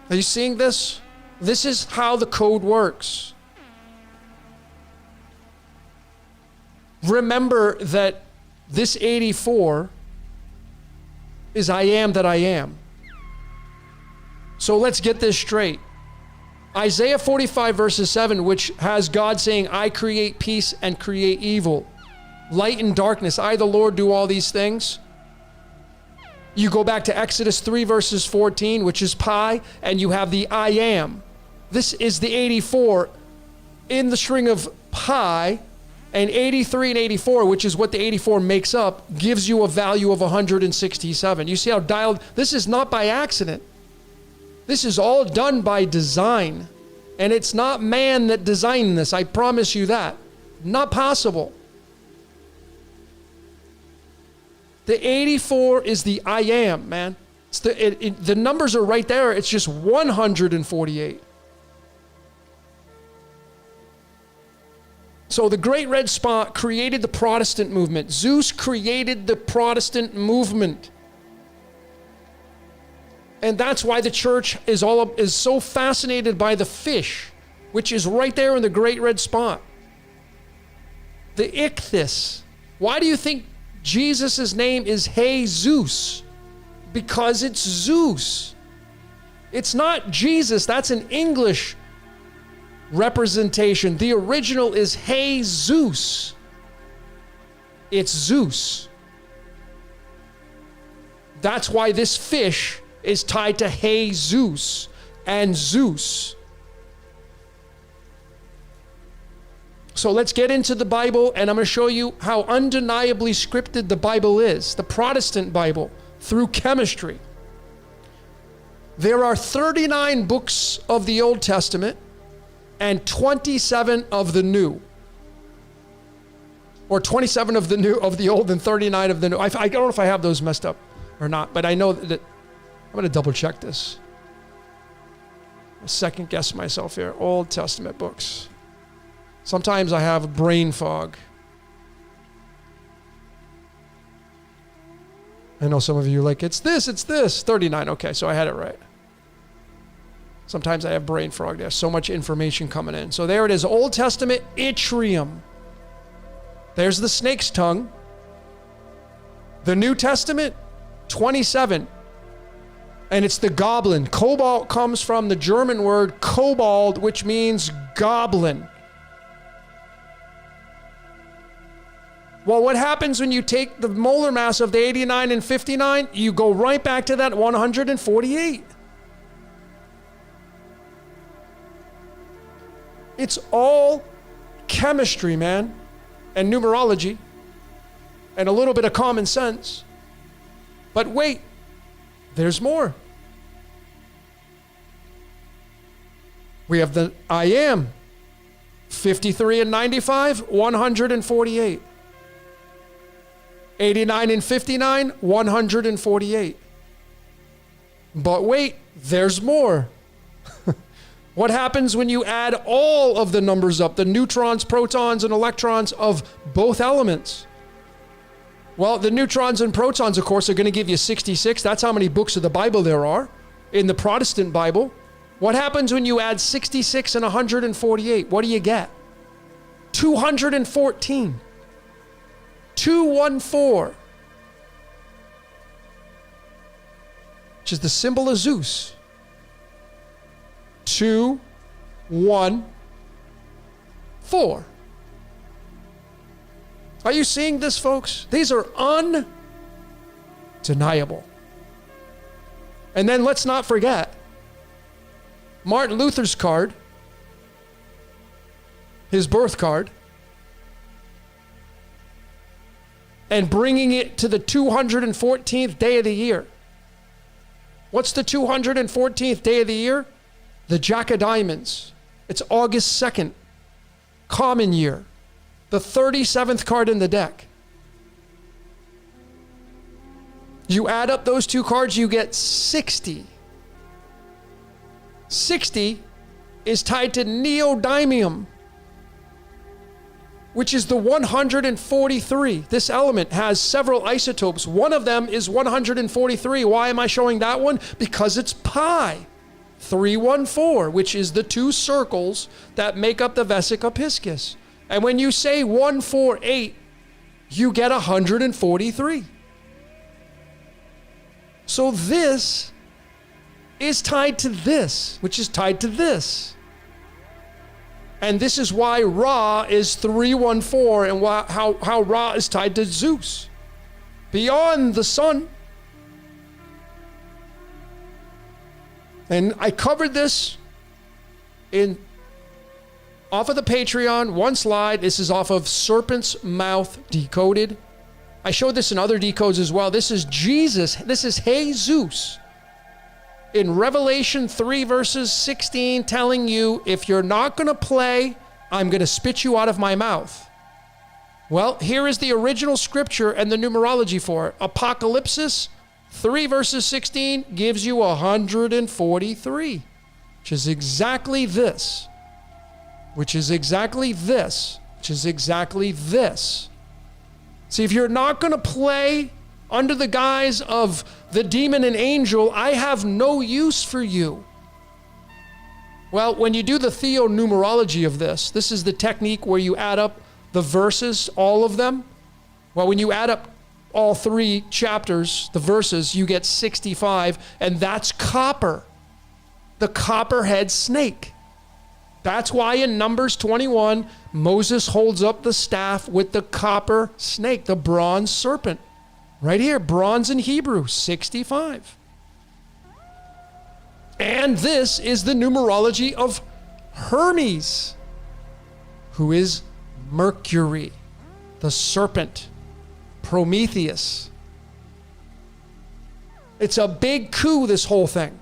Are you seeing this? This is how the code works. Remember that this 84 is I am that I am. So let's get this straight. Isaiah 45 verses 7, which has God saying, I create peace and create evil. Light and darkness, I the Lord do all these things. You go back to Exodus 3 verses 14, which is pi, and you have the I am. This is the 84 in the string of pi, and 83 and 84, which is what the 84 makes up, gives you a value of 167. You see how dialed, this is not by accident. This is all done by design. And it's not man that designed this, I promise you that. Not possible. The 84 is the I am, man. It's the numbers are right there. It's just 148. So the Great Red Spot created the Protestant movement. Zeus created the Protestant movement. And that's why the church is so fascinated by the fish, which is right there in the Great Red Spot. The ichthys. Why do you think Jesus' name is Jesus? Because it's Zeus. It's not Jesus. That's an English representation. The original is Jesus. It's Zeus. That's why this fish is tied to Jesus and Zeus. So let's get into the Bible, and I'm going to show you how undeniably scripted the Bible is, the Protestant Bible, through chemistry. There are 39 books of the Old Testament and 27 of the New. Or 27 of the old and 39 of the new. I don't know if I have those messed up or not, but I know that I'm going to double check this. Second guess myself here. Old Testament books. Sometimes I have brain fog. I know some of you are like, it's this. 39. Okay, so I had it right. Sometimes I have brain fog. There's so much information coming in. So there it is. Old Testament yttrium. There's the snake's tongue. The New Testament, 27. And it's the goblin. Cobalt comes from the German word kobold, which means goblin. Well, what happens when you take the molar mass of the 89 and 59? You go right back to that 148. It's all chemistry, man, and numerology, and a little bit of common sense. But wait, there's more. We have the I am, 53 and 95, 148. 89 and 59, 148. But wait, there's more. What happens when you add all of the numbers up, the neutrons, protons, and electrons of both elements? Well, the neutrons and protons, of course, are going to give you 66. That's how many books of the Bible there are in the Protestant Bible. What happens when you add 66 and 148? What do you get? 214. 214. Which is the symbol of Zeus. 2, 1, 4. Are you seeing this, folks? These are undeniable. And then let's not forget Martin Luther's card, his birth card, and bringing it to the 214th day of the year. What's the 214th day of the year? The Jack of Diamonds. It's August 2nd, common year. The 37th card in the deck. You add up those two cards, you get 60. 60 is tied to neodymium, which is the 143. This element has several isotopes. One of them is 143. Why am I showing that one? Because it's pi. 314, which is the two circles that make up the vesica piscis. And when you say 148, you get 143. So this is tied to this, which is tied to this. And this is why Ra is 314 and how Ra is tied to Zeus. Beyond the sun. And I covered this off of the Patreon, one slide. This is off of Serpent's Mouth Decoded. I showed this in other decodes as well. This is Jesus. This is Jesus in Revelation 3 verses 16 telling you, if you're not going to play, I'm going to spit you out of my mouth. Well, here is the original scripture and the numerology for it. Apocalypse 3 verses 16 gives you 143, which is exactly this, which is exactly this, which is exactly this. See, if you're not going to play under the guise of the demon and angel, I have no use for you. Well, when you do the theonumerology of this, this is the technique where you add up the verses, all of them. Well, when you add up all three chapters, the verses, you get 65, and that's copper, the copperhead snake. That's why in Numbers 21, Moses holds up the staff with the copper snake, the bronze serpent. Right here, bronze in Hebrew, 65. And this is the numerology of Hermes, who is Mercury, the serpent, Prometheus. It's a big coup, this whole thing.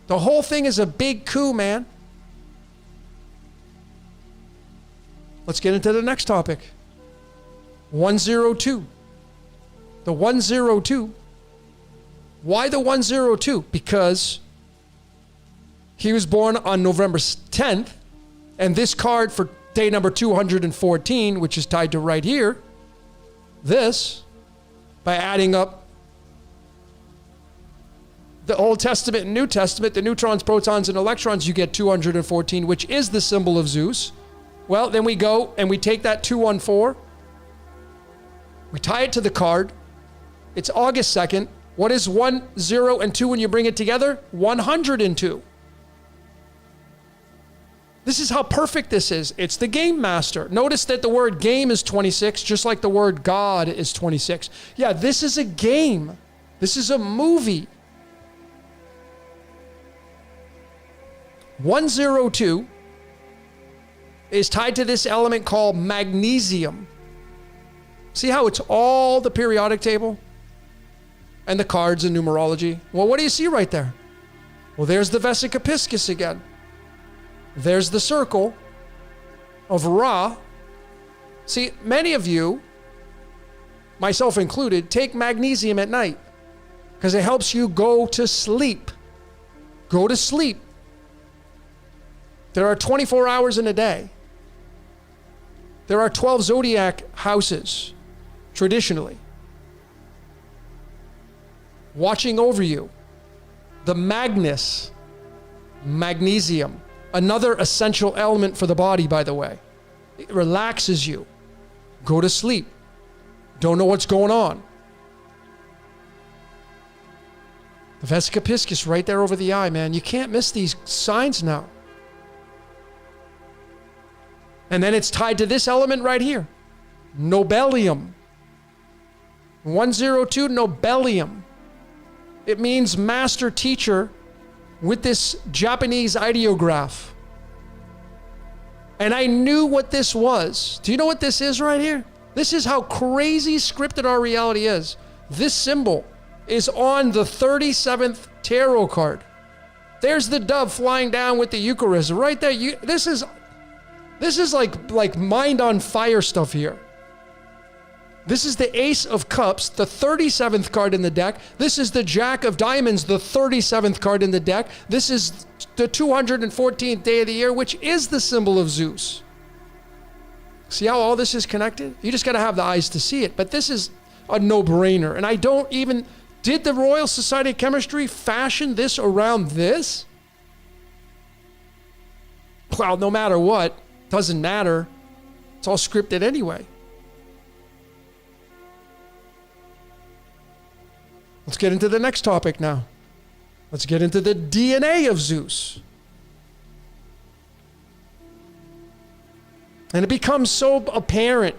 The whole thing is a big coup, man. Let's get into the next topic. 102. The 102. Why the 102? Because he was born on November 10th, and this card for day number 214, which is tied to right here, this, by adding up the Old Testament and New Testament, the neutrons, protons, and electrons, you get 214, which is the symbol of Zeus. Well, then we go and we take that 214, we tie it to the card. It's August 2nd. What is 1, 0, and 2 when you bring it together? 102. This is how perfect this is. It's the game master. Notice that the word game is 26, just like the word God is 26. Yeah, this is a game. This is a movie. 102 is tied to this element called magnesium. See how it's all the periodic table and the cards and numerology? Well, what do you see right there? Well, there's the vesica piscis again. There's the circle of Ra. See, many of you, myself included, take magnesium at night because it helps you go to sleep. Go to sleep. There are 24 hours in a day. There are 12 zodiac houses, traditionally, watching over you. The magnesium, another essential element for the body, by the way. It relaxes you. Go to sleep. Don't know what's going on. The vesica piscis right there over the eye, man. You can't miss these signs now. And then it's tied to this element right here. Nobelium. 102 Nobelium. It means master teacher with this Japanese ideograph. And I knew what this was. Do you know what this is right here? This is how crazy scripted our reality is. This symbol is on the 37th tarot card. There's the dove flying down with the Eucharist right there. This is like mind on fire stuff here. This is the Ace of Cups, the 37th card in the deck. This is the Jack of Diamonds, the 37th card in the deck. This is the 214th day of the year, which is the symbol of Zeus. See how all this is connected? You just got to have the eyes to see it. But this is a no-brainer. And I don't even... Did the Royal Society of Chemistry fashion this around this? Well, no matter what, doesn't matter. It's all scripted anyway. Let's get into the next topic now. Let's get into the DNA of Zeus. And it becomes so apparent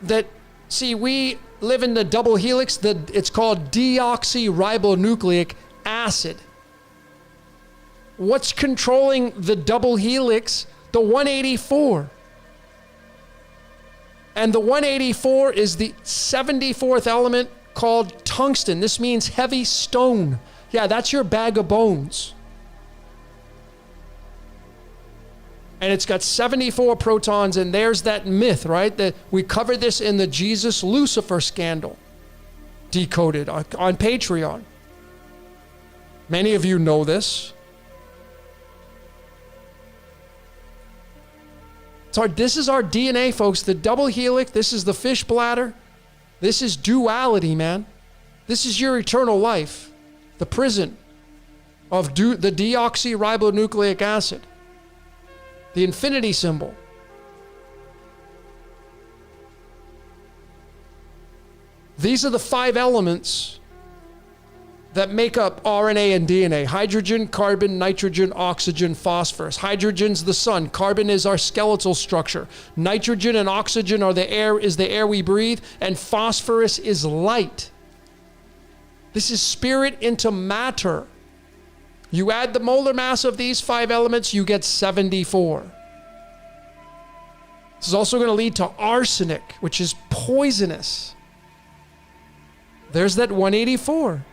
that, see, we live in the double helix. It's called deoxyribonucleic acid. What's controlling the double helix? The 184. And the 184 is the 74th element called tungsten. This means heavy stone. Yeah, that's your bag of bones. And it's got 74 protons, and there's that myth, right? That we covered this in the Jesus Lucifer scandal, Decoded on Patreon. Many of you know this. So this is our DNA, folks. The double helix, this is the fish bladder. This is duality, man. This is your eternal life. The prison of the deoxyribonucleic acid. The infinity symbol. These are the 5 elements that make up RNA and DNA. Hydrogen, carbon, nitrogen, oxygen, phosphorus. Hydrogen's the sun. Carbon is our skeletal structure. Nitrogen and oxygen are the air we breathe, and phosphorus is light. This is spirit into matter. You add the molar mass of these 5 elements, you get 74. This is also going to lead to arsenic, which is poisonous. There's that 184.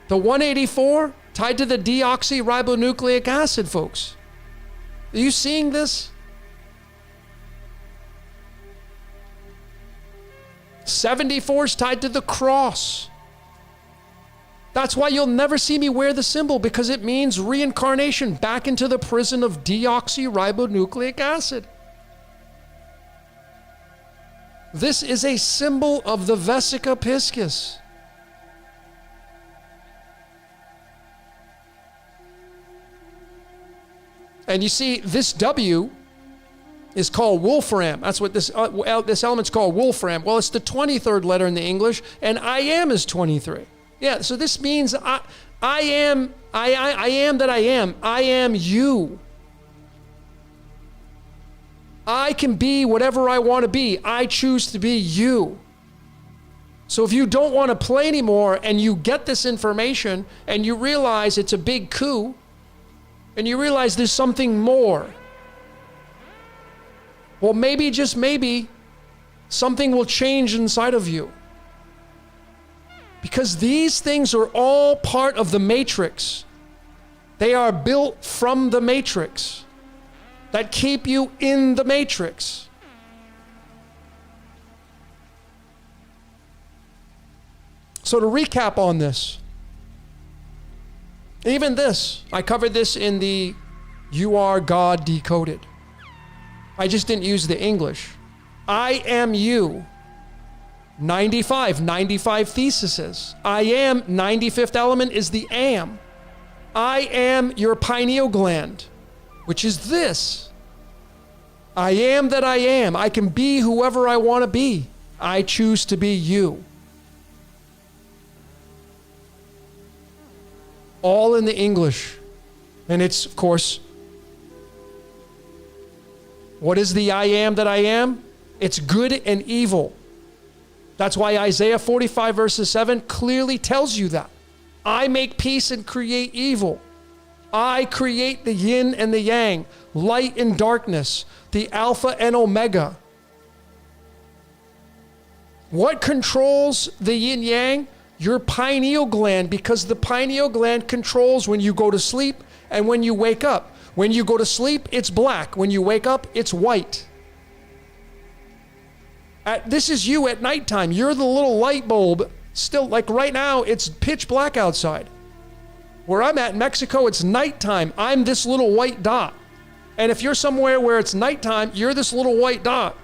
The 184 tied to the deoxyribonucleic acid, folks. Are you seeing this? 74 is tied to the cross. That's why you'll never see me wear the symbol, because it means reincarnation back into the prison of deoxyribonucleic acid. This is a symbol of the vesica piscis. And you see, this W is called Wolfram. That's what this element's called, Wolfram. Well, it's the 23rd letter in the English, and I am is 23. Yeah, so this means I am that I am. I am you. I can be whatever I want to be. I choose to be you. So if you don't want to play anymore and you get this information and you realize it's a big coup and you realize there's something more, well, maybe, just maybe, something will change inside of you. Because these things are all part of the matrix. They are built from the matrix that keep you in the matrix. So to recap on this, even this, I covered this in the You Are God Decoded. I just didn't use the English. I am you. 95 theses. I am, 95th element is the am. I am your pineal gland, which is this. I am that I am. I can be whoever I want to be. I choose to be you. All in the English. And it's, of course, what is the I am that I am? It's good and evil. That's why Isaiah 45 verses 7 clearly tells you that. I make peace and create evil. I create the yin and the yang, light and darkness, the alpha and omega. What controls the yin yang? Your pineal gland, because the pineal gland controls when you go to sleep and when you wake up. When you go to sleep, it's black. When you wake up, it's white. This is you at nighttime. You're the little light bulb. Still, like right now, it's pitch black outside. Where I'm at in Mexico, it's nighttime. I'm this little white dot. And if you're somewhere where it's nighttime, you're this little white dot.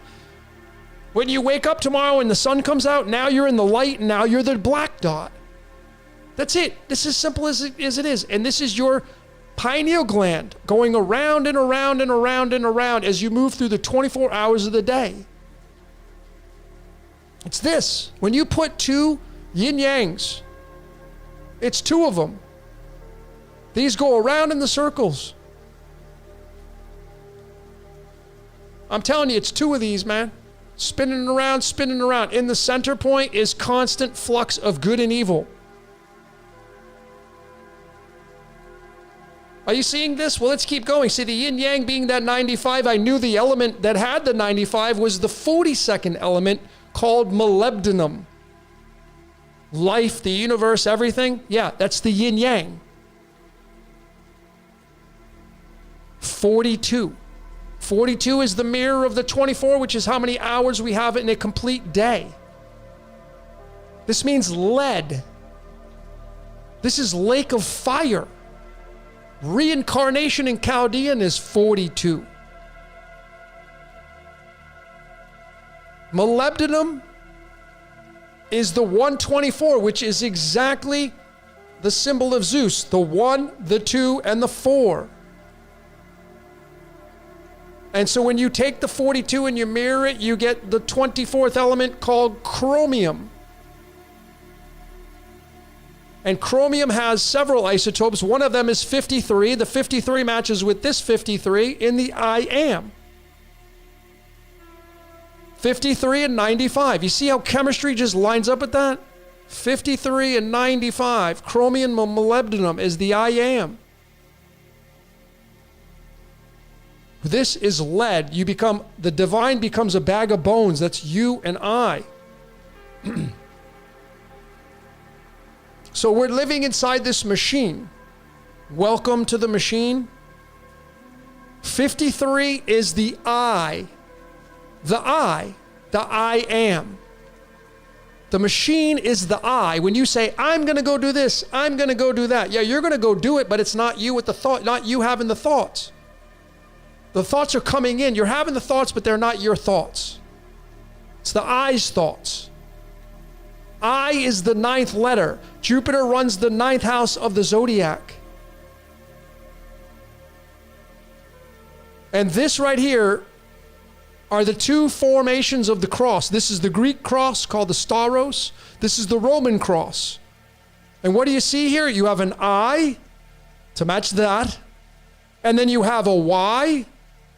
When you wake up tomorrow and the sun comes out, now you're in the light, and now you're the black dot. That's it. This is as simple as it is. And this is your pineal gland going around and around and around and around as you move through the 24 hours of the day. It's this. When you put two yin-yangs, it's two of them. These go around in the circles. I'm telling you, it's two of these, man. Spinning around, spinning around. In the center point is constant flux of good and evil. Are you seeing this? Well, let's keep going. See, the yin-yang being that 95, I knew the element that had the 95 was the 42nd element, called molybdenum. Life, the universe, everything. Yeah, that's the yin-yang. 42. 42 is the mirror of the 24, which is how many hours we have in a complete day. This means lead. This is lake of fire. Reincarnation in Chaldean is 42. Molybdenum is the 124, which is exactly the symbol of Zeus. The 1, the 2, and the 4. And so when you take the 42 and you mirror it, you get the 24th element called chromium. And chromium has several isotopes. One of them is 53. The 53 matches with this 53 in the I am. 53 and 95. You see how chemistry just lines up with that? 53 and 95. Chromium and molybdenum is the I am. This is lead. You become, the divine becomes a bag of bones. That's you and I. So we're living inside this machine. Welcome to the machine. 53 is the I. The I am. The machine is the I. When you say, I'm going to go do this, I'm going to go do that. Yeah, you're going to go do it, but it's not you with the thought, not you having the thoughts. The thoughts are coming in. You're having the thoughts, but they're not your thoughts. It's the I's thoughts. I is the 9th letter. Jupiter runs the 9th house of the zodiac. And this right here are the two formations of the cross. This is the Greek cross called the stauros. This is the Roman cross. And what do you see here? You have an I to match that. And then you have a Y,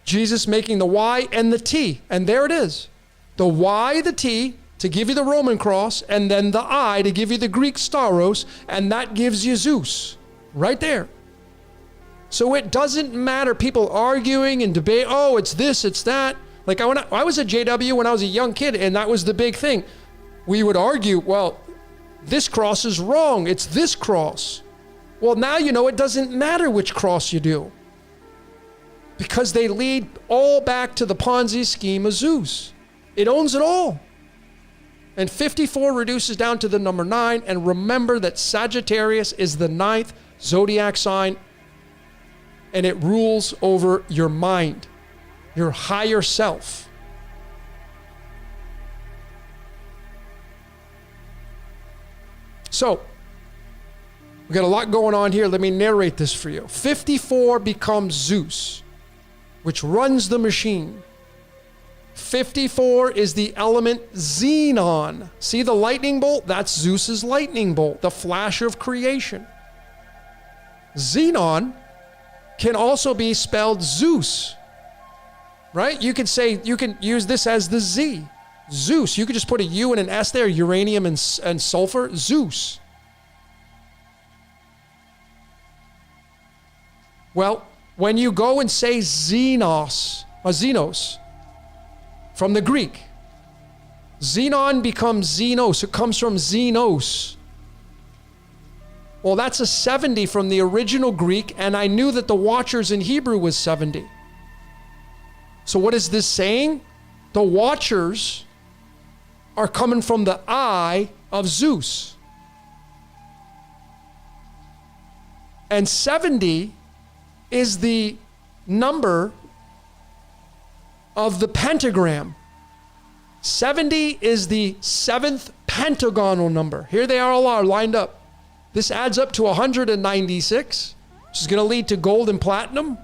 Jesus making the Y, and the T. And there it is. The Y, the T, to give you the Roman cross, and then the I to give you the Greek stauros, and that gives you Zeus. Right there. So it doesn't matter. People arguing and debate, oh, it's this, it's that. Like I was at JW when I was a young kid, and that was the big thing. We would argue, well, this cross is wrong. It's this cross. Well, now you know it doesn't matter which cross you do, because they lead all back to the Ponzi scheme of Zeus. It owns it all. And 54 reduces down to the number 9. And remember that Sagittarius is the 9th zodiac sign, and it rules over your mind, your higher self. So, we got a lot going on here. Let me narrate this for you. 54 becomes Zeus, which runs the machine. 54 is the element xenon. See the lightning bolt? That's Zeus's lightning bolt, the flash of creation. Xenon can also be spelled Zeus. Right? You could say, you can use this as the Z. Zeus. You could just put a U and an S there, uranium and sulfur. Zeus. Well, when you go and say Xenos, from the Greek, Xenon becomes Xenos. It comes from Xenos. Well, that's a 70 from the original Greek, and I knew that the Watchers in Hebrew was 70. So what is this saying? The Watchers are coming from the I of Zeus. And 70 is the number of the pentagram. 70 is the 7th pentagonal number. Here they all are lined up. This adds up to 196, which is going to lead to gold and platinum.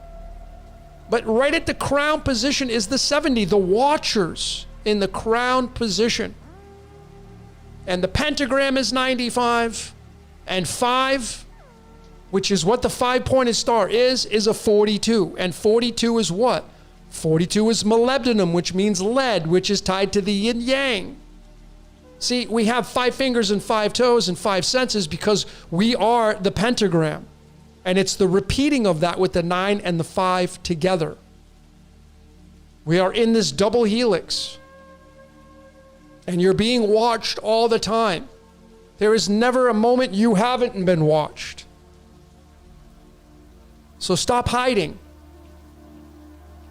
But right at the crown position is the 70, the Watchers in the crown position. And the pentagram is 95, and 5, which is what the 5-pointed star is a 42. And 42 is what? 42 is molybdenum, which means lead, which is tied to the yin yang. See, we have 5 fingers and 5 toes and 5 senses because we are the pentagram. And it's the repeating of that with the 9 and the 5 together. We are in this double helix. And you're being watched all the time. There is never a moment you haven't been watched. So stop hiding.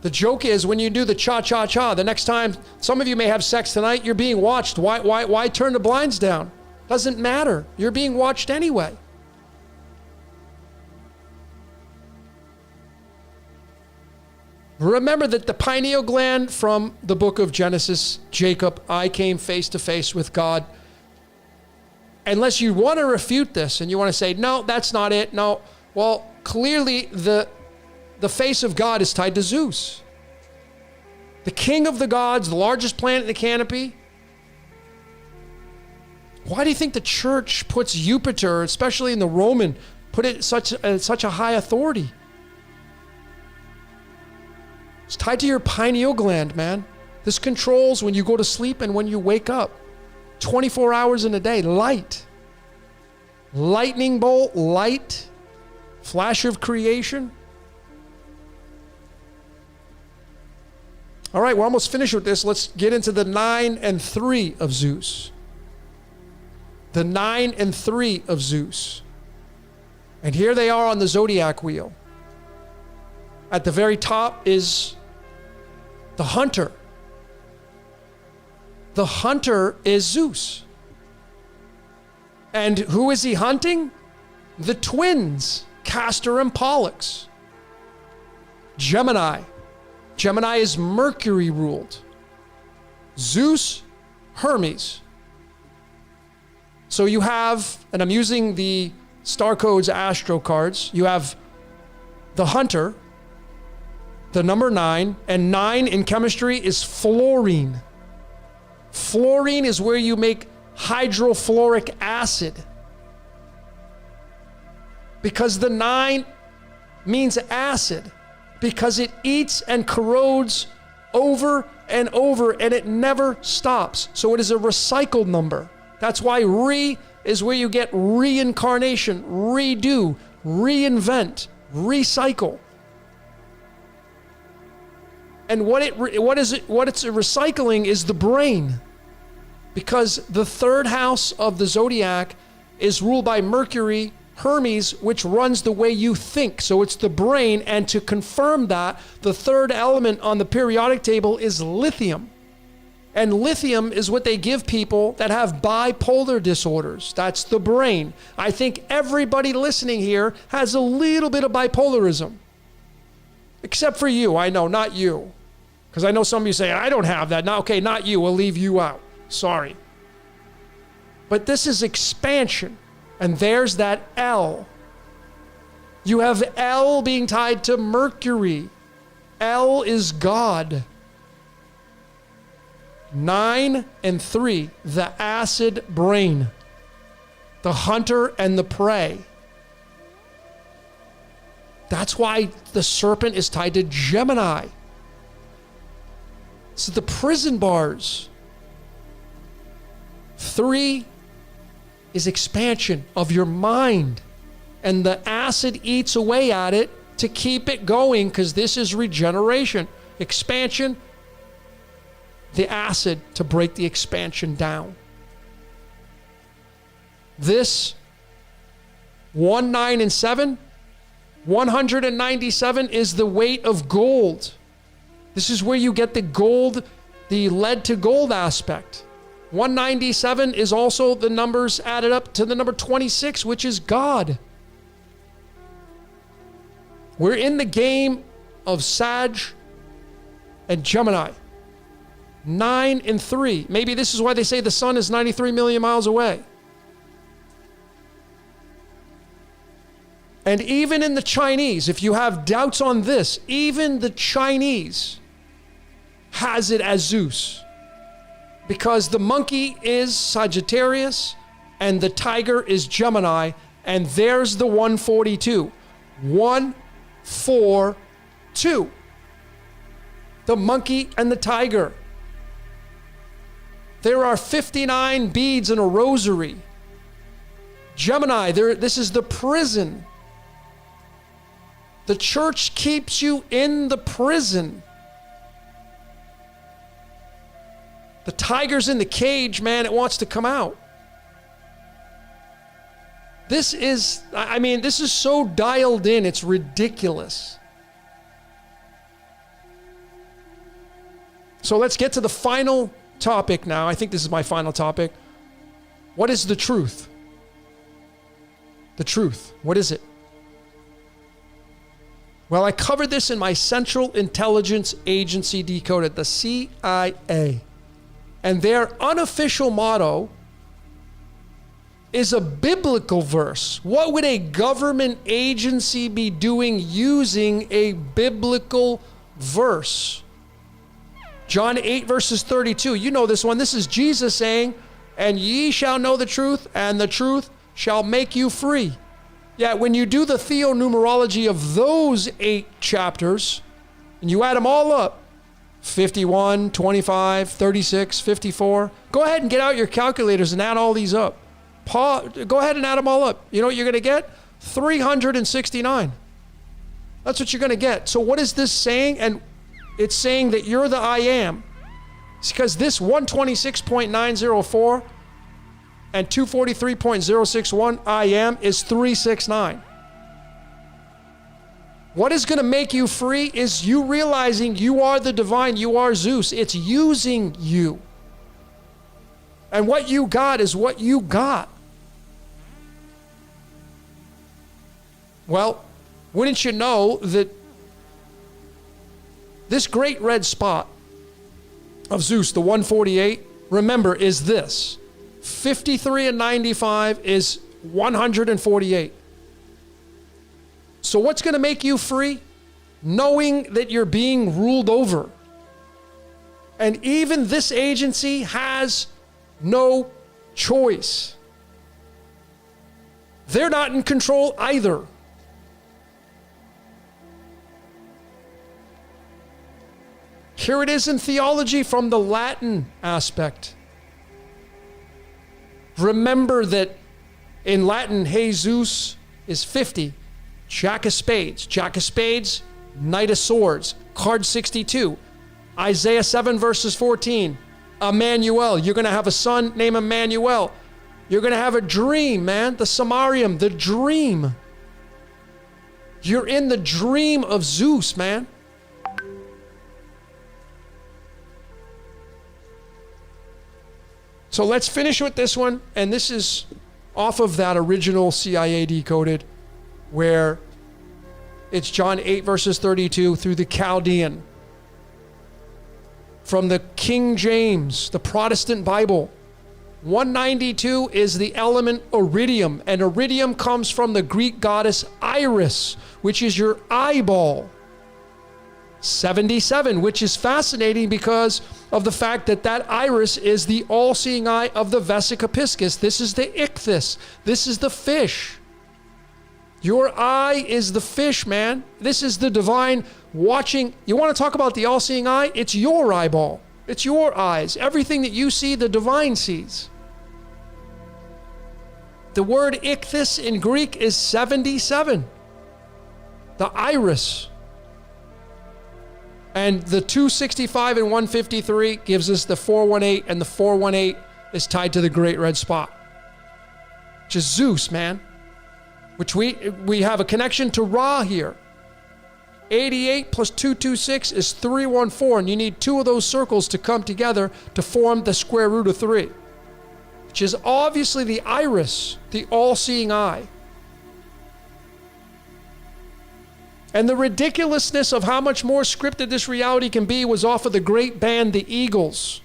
The joke is when you do the cha-cha-cha, the next time, some of you may have sex tonight, you're being watched. Why turn the blinds down? Doesn't matter. You're being watched anyway. Remember that the pineal gland from the book of Genesis, Jacob, I came face to face with God. Unless you want to refute this and you want to say, no, that's not it. No, well, clearly the face of God is tied to Zeus. The king of the gods, the largest planet in the canopy. Why do you think the church puts Jupiter, especially in the Roman, put it such a high authority? It's tied to your pineal gland, man. This controls when you go to sleep and when you wake up. 24 hours in a day, light. Lightning bolt, light, flash of creation. All right, we're almost finished with this. Let's get into the 9 and 3 of Zeus. The 9 and 3 of Zeus. And here they are on the zodiac wheel. At the very top is the hunter. The hunter is Zeus. And who is he hunting? The twins, Castor and Pollux. Gemini. Gemini is Mercury ruled. Zeus, Hermes. So you have, and I'm using the Star Codes Astro cards, you have the hunter, the number 9, and 9 in chemistry is fluorine. Fluorine is where you make hydrofluoric acid. Because the 9 means acid, because it eats and corrodes over and over, and it never stops. So it is a recycled number. That's why re is where you get reincarnation, redo, reinvent, recycle. And what it's recycling is the brain. Because the third house of the zodiac is ruled by Mercury, Hermes, which runs the way you think. So it's the brain. And to confirm that, the third element on the periodic table is lithium. And lithium is what they give people that have bipolar disorders. That's the brain. I think everybody listening here has a little bit of bipolarism. Except for you. I know, not you. Because I know some of you say, I don't have that. No, okay, not you. We'll leave you out. Sorry. But this is expansion. And there's that L. You have L being tied to Mercury. L is God. 9 and 3, the acid brain. The hunter and the prey. That's why the serpent is tied to Gemini. So the prison bars. 3 is expansion of your mind. And the acid eats away at it to keep it going, because this is regeneration. Expansion, the acid to break the expansion down. This 1, 9, and 7, 197 is the weight of gold. This is where you get the gold, the lead to gold aspect. 197 is also the numbers added up to the number 26, which is God. We're in the game of Sag and Gemini. 9 and 3. Maybe this is why they say the sun is 93 million miles away. And even in the Chinese, if you have doubts on this, even the Chinese has it as Zeus. Because the monkey is Sagittarius and the tiger is Gemini, and there's the 142. 1, 4, 2. The monkey and the tiger. There are 59 beads in a rosary. Gemini, this is the prison. The church keeps you in the prison. The tiger's in the cage, man. It wants to come out. This is so dialed in, it's ridiculous. So let's get to the final topic now. I think this is my final topic. What is the truth? The truth. What is it? Well, I covered this in my Central Intelligence Agency Decoded, the CIA. And their unofficial motto is a biblical verse. What would a government agency be doing using a biblical verse? John 8 verses 32. You know this one. This is Jesus saying, and ye shall know the truth, and the truth shall make you free. Yeah, when you do the theonumerology of those 8 chapters, and you add them all up, 51, 25, 36, 54. Go ahead and get out your calculators and add all these up. Go ahead and add them all up. You know what you're going to get? 369. That's what you're going to get. So what is this saying? And it's saying that you're the I am. It's because this 126.904 and 243.061 I am is 369. What is going to make you free is you realizing you are the divine, you are Zeus. It's using you. And what you got is what you got. Well, wouldn't you know that this great red spot of Zeus, the 148, remember, is this. 53 and 95 is 148. So what's going to make you free? Knowing that you're being ruled over. And even this agency has no choice. They're not in control either. Here it is in theology from the Latin aspect. Remember that in Latin, Jesus is 50. Jack of spades. Jack of spades, knight of swords. Card 62. Isaiah 7 verses 14. Emmanuel. You're going to have a son named Emmanuel. You're going to have a dream, man. The Samarium, the dream. You're in the dream of Zeus, man. So let's finish with this one. And this is off of that original CIA Decoded, where it's John 8 verses 32 through the Chaldean. From the King James, the Protestant Bible. 192 is the element iridium, and iridium comes from the Greek goddess Iris, which is your eyeball. 77, which is fascinating because of the fact that that iris is the all-seeing eye of the vesica piscis. This is the ichthys. This is the fish. Your eye is the fish, man. This is the divine watching. You want to talk about the all-seeing eye? It's your eyeball. It's your eyes. Everything that you see, the divine sees. The word ichthys in Greek is 77. The iris. And the 265 and 153 gives us the 418, and the 418 is tied to the great red spot, which is Zeus, man. Which we have a connection to Ra here. 88 plus 226 is 314, and you need two of those circles to come together to form the square root of 3, which is obviously the iris, the all-seeing eye. And the ridiculousness of how much more scripted this reality can be was off of the great band, the Eagles.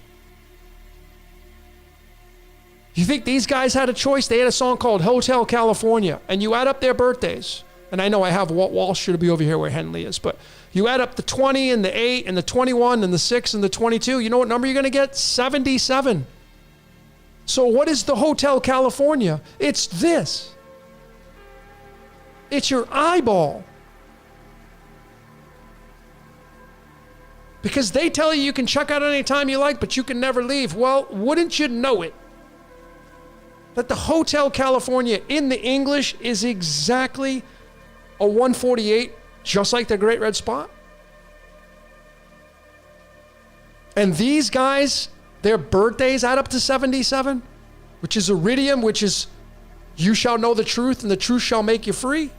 You think these guys had a choice? They had a song called Hotel California, and you add up their birthdays. And I know I have Walt Walsh should be over here where Henley is, but you add up the 20 and the 8 and the 21 and the 6 and the 22. You know what number you're going to get? 77. So what is the Hotel California? It's this. It's your eyeball. Because they tell you can check out any time you like, but you can never leave. Well, wouldn't you know it? That the Hotel California in the English is exactly a 148, just like the Great Red Spot. And these guys, their birthdays add up to 77, which is iridium, which is you shall know the truth and the truth shall make you free.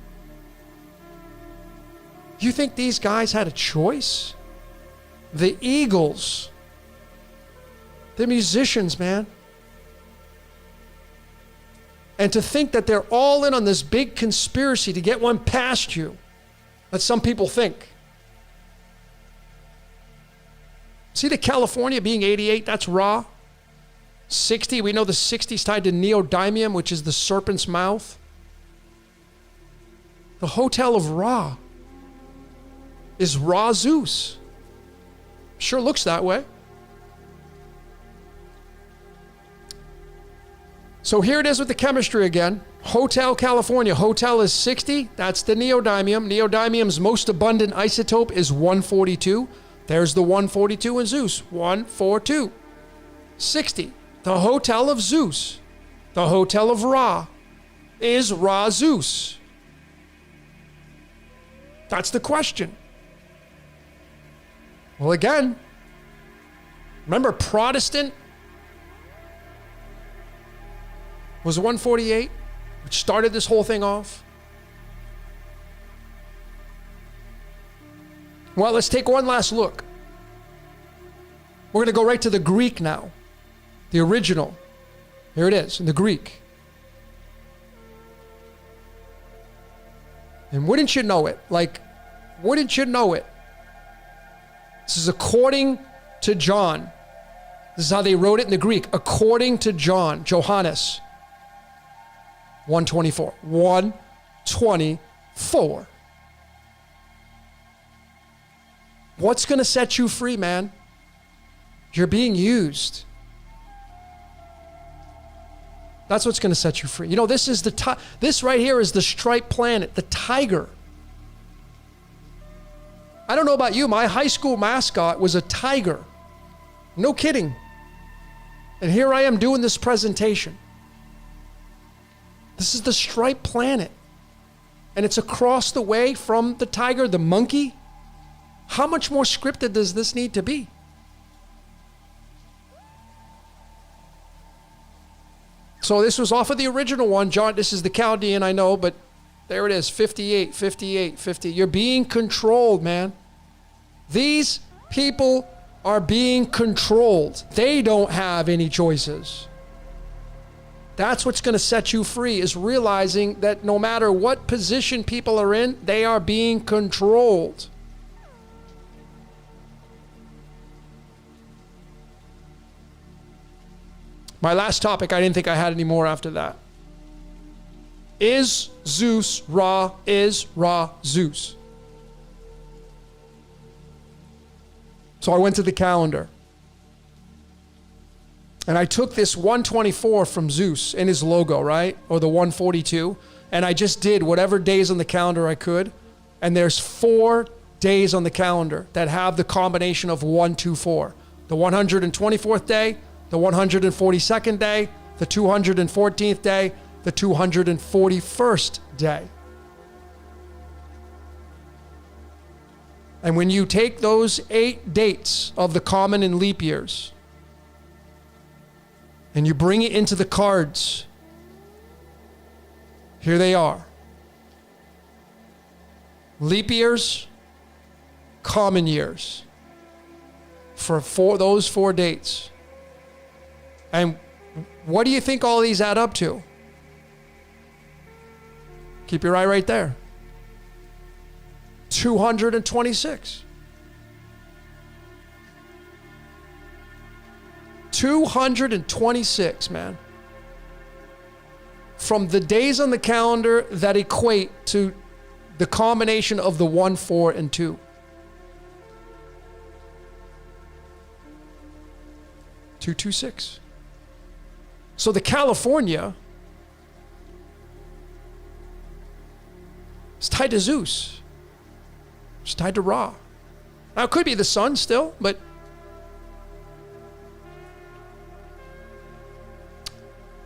You think these guys had a choice? The Eagles, the musicians, man. And to think that they're all in on this big conspiracy to get one past you, that some people think. See the California being 88, that's Ra. 60, we know the 60 is tied to neodymium, which is the serpent's mouth. The Hotel of Ra is Ra Zeus. Sure looks that way. So here it is with the chemistry again. Hotel California. Hotel is 60. That's the neodymium. Neodymium's most abundant isotope is 142. There's the 142 in Zeus. 142. 60. The Hotel of Zeus. The Hotel of Ra is Ra Zeus. That's the question. Well, again, remember Protestant was 148, which started this whole thing off. Well, let's take one last look. We're going to go right to the Greek now, the original. Here it is in the Greek. And wouldn't you know it? Like, wouldn't you know it? This is according to John. This is how they wrote it in the Greek. According to John, Johannes. 1:24. 1:24. What's going to set you free, man? You're being used. That's what's going to set you free. You know, this is this right here is the striped planet, the tiger. I don't know about you, my high school mascot was a tiger. No kidding. And here I am doing this presentation. This is the striped planet. And it's across the way from the tiger, the monkey. How much more scripted does this need to be? So this was off of the original one. John, this is the Chaldean, I know, but there it is, 58, 58, 50. You're being controlled, man. These people are being controlled. They don't have any choices. That's what's going to set you free, is realizing that no matter what position people are in, they are being controlled. My last topic, I didn't think I had any more after that. Is Zeus Ra? Is Ra Zeus? So I went to the calendar. And I took this 124 from Zeus in his logo, right? Or the 142. And I just did whatever days on the calendar I could. And there's 4 days on the calendar that have the combination of 124. The 124th day, the 142nd day, the 214th day, the 241st day. And when you take those 8 dates of the common and leap years and you bring it into the cards, here they are. Leap years, common years for those 4 dates. And what do you think all these add up to? Keep your eye right there. 226. 226, man. From the days on the calendar that equate to the combination of the 1, 4, and 2. 226. So the California is tied to Zeus. It's tied to Ra. Now it could be the sun still, but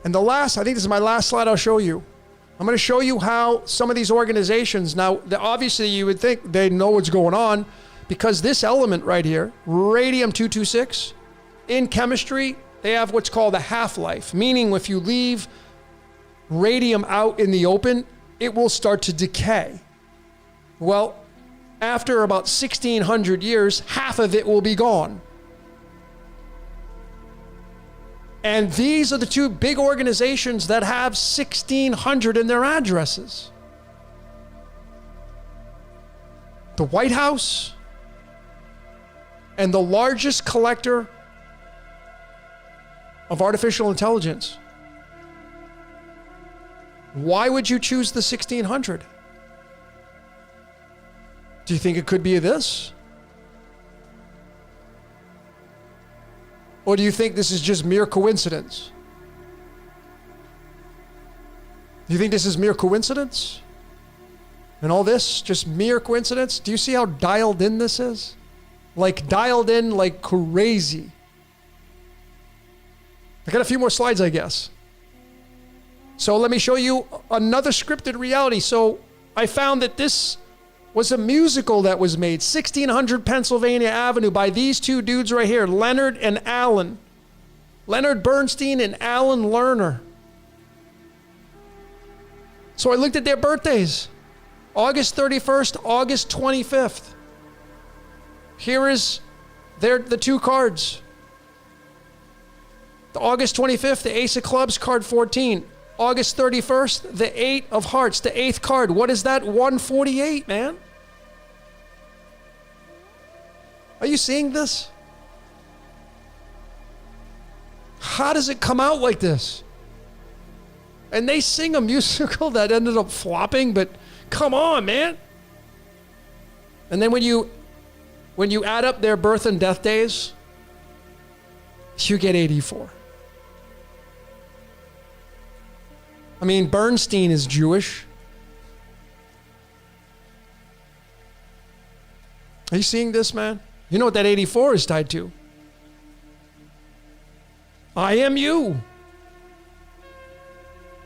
and the last, I think this is my last slide I'll show you. I'm going to show you how some of these organizations, now obviously you would think they know what's going on because this element right here, radium-226, in chemistry, they have what's called a half-life, meaning if you leave radium out in the open, it will start to decay. Well, after about 1,600 years, half of it will be gone. And these are the 2 big organizations that have 1,600 in their addresses. The White House and the largest collector of artificial intelligence. Why would you choose the 1,600? Do you think it could be this? Or do you think this is just mere coincidence? Do you think this is mere coincidence? And all this, just mere coincidence? Do you see how dialed in this is? Like dialed in like crazy. I got a few more slides, I guess. So let me show you another scripted reality. So I found that this was a musical that was made, 1600 Pennsylvania Avenue, by these 2 dudes right here, Leonard and Alan. Leonard Bernstein and Alan Lerner. So I looked at their birthdays. August 31st, August 25th. Here is the 2 cards. The August 25th, the Ace of Clubs, card 14. August 31st, the 8 of hearts, the 8th card. What is that? 148, man. Are you seeing this? How does it come out like this? And they sing a musical that ended up flopping, but come on, man. And then when you add up their birth and death days, you get 84. I mean, Bernstein is Jewish. Are you seeing this, man? You know what that 84 is tied to? I am you.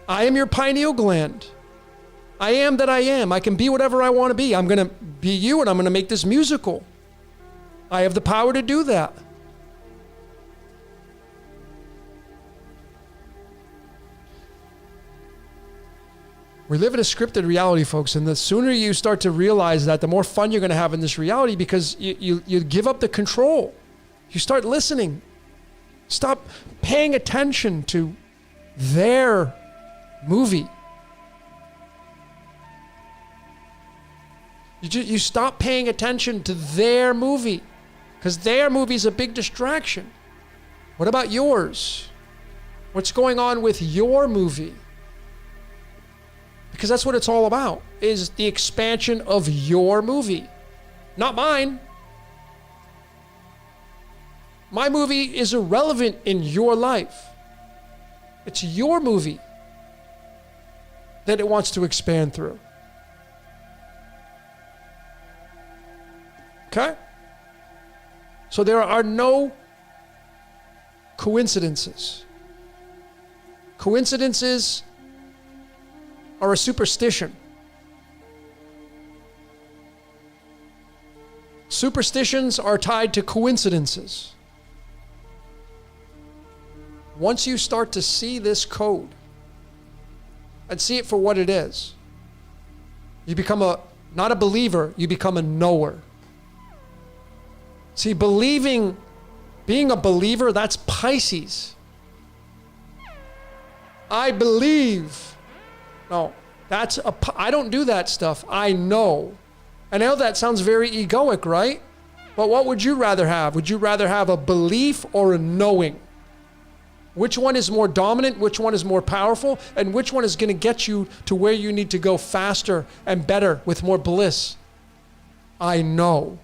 I am your pineal gland. I am that I am. I can be whatever I want to be. I'm going to be you, and I'm going to make this musical. I have the power to do that. We live in a scripted reality, folks, and the sooner you start to realize that, the more fun you're going to have in this reality, because you give up the control. You start listening. Stop paying attention to their movie. You stop paying attention to their movie, because their movie is a big distraction. What about yours? What's going on with your movie? Because that's what it's all about, is the expansion of your movie, not mine. My movie is irrelevant in your life. It's your movie that it wants to expand through. Okay? So there are no coincidences. Coincidences are a superstition. Superstitions are tied to coincidences. Once you start to see this code and see it for what it is, you become not a believer, you become a knower. See, being a believer, that's Pisces. I believe. No, I don't do that stuff. I know. And I know that sounds very egoic, right? But what would you rather have? Would you rather have a belief or a knowing? Which one is more dominant? Which one is more powerful? And which one is going to get you to where you need to go faster and better with more bliss? I know.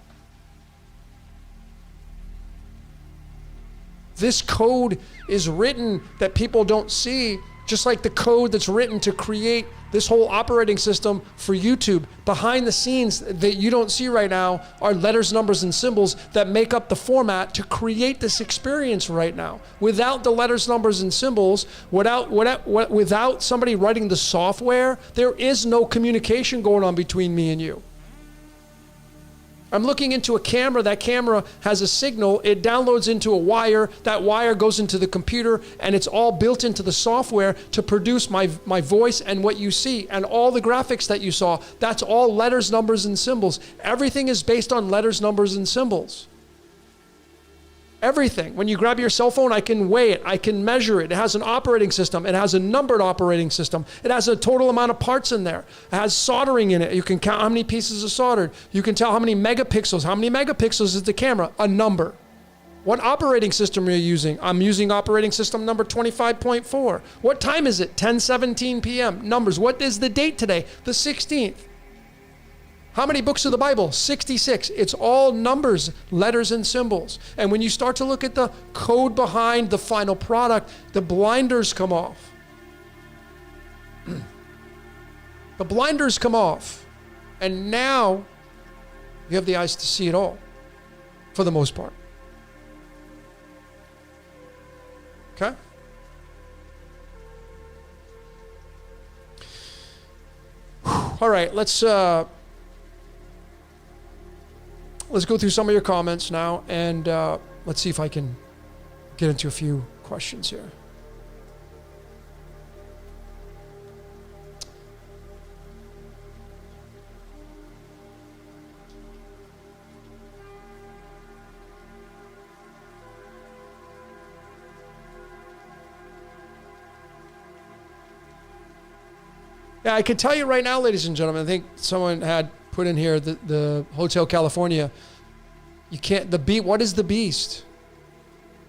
This code is written that people don't see, just like the code that's written to create this whole operating system for YouTube. Behind the scenes that you don't see right now are letters, numbers, and symbols that make up the format to create this experience right now. Without the letters, numbers, and symbols, without somebody writing the software, there is no communication going on between me and you. I'm looking into a camera. That camera has a signal. It downloads into a wire. That wire goes into the computer, and it's all built into the software to produce my voice and what you see. And all the graphics that you saw, that's all letters, numbers, and symbols. Everything is based on letters, numbers, and symbols. Everything. When you grab your cell phone, I can weigh it. I can measure it. It has an operating system. It has a numbered operating system. It has a total amount of parts in there. It has soldering in it. You can count how many pieces are soldered. You can tell how many megapixels. How many megapixels is the camera? A number. What operating system are you using? I'm using operating system number 25.4. What time is it? 10:17 p.m. Numbers. What is the date today? The 16th. How many books of the Bible? 66. It's all numbers, letters, and symbols. And when you start to look at the code behind the final product, the blinders come off. The blinders come off. And now you have the eyes to see it all, for the most part. Okay? All right, let's go through some of your comments now, and let's see if I can get into a few questions here. Yeah, I can tell you right now, ladies and gentlemen, I think someone had put in here the Hotel California. You can't, what is the beast?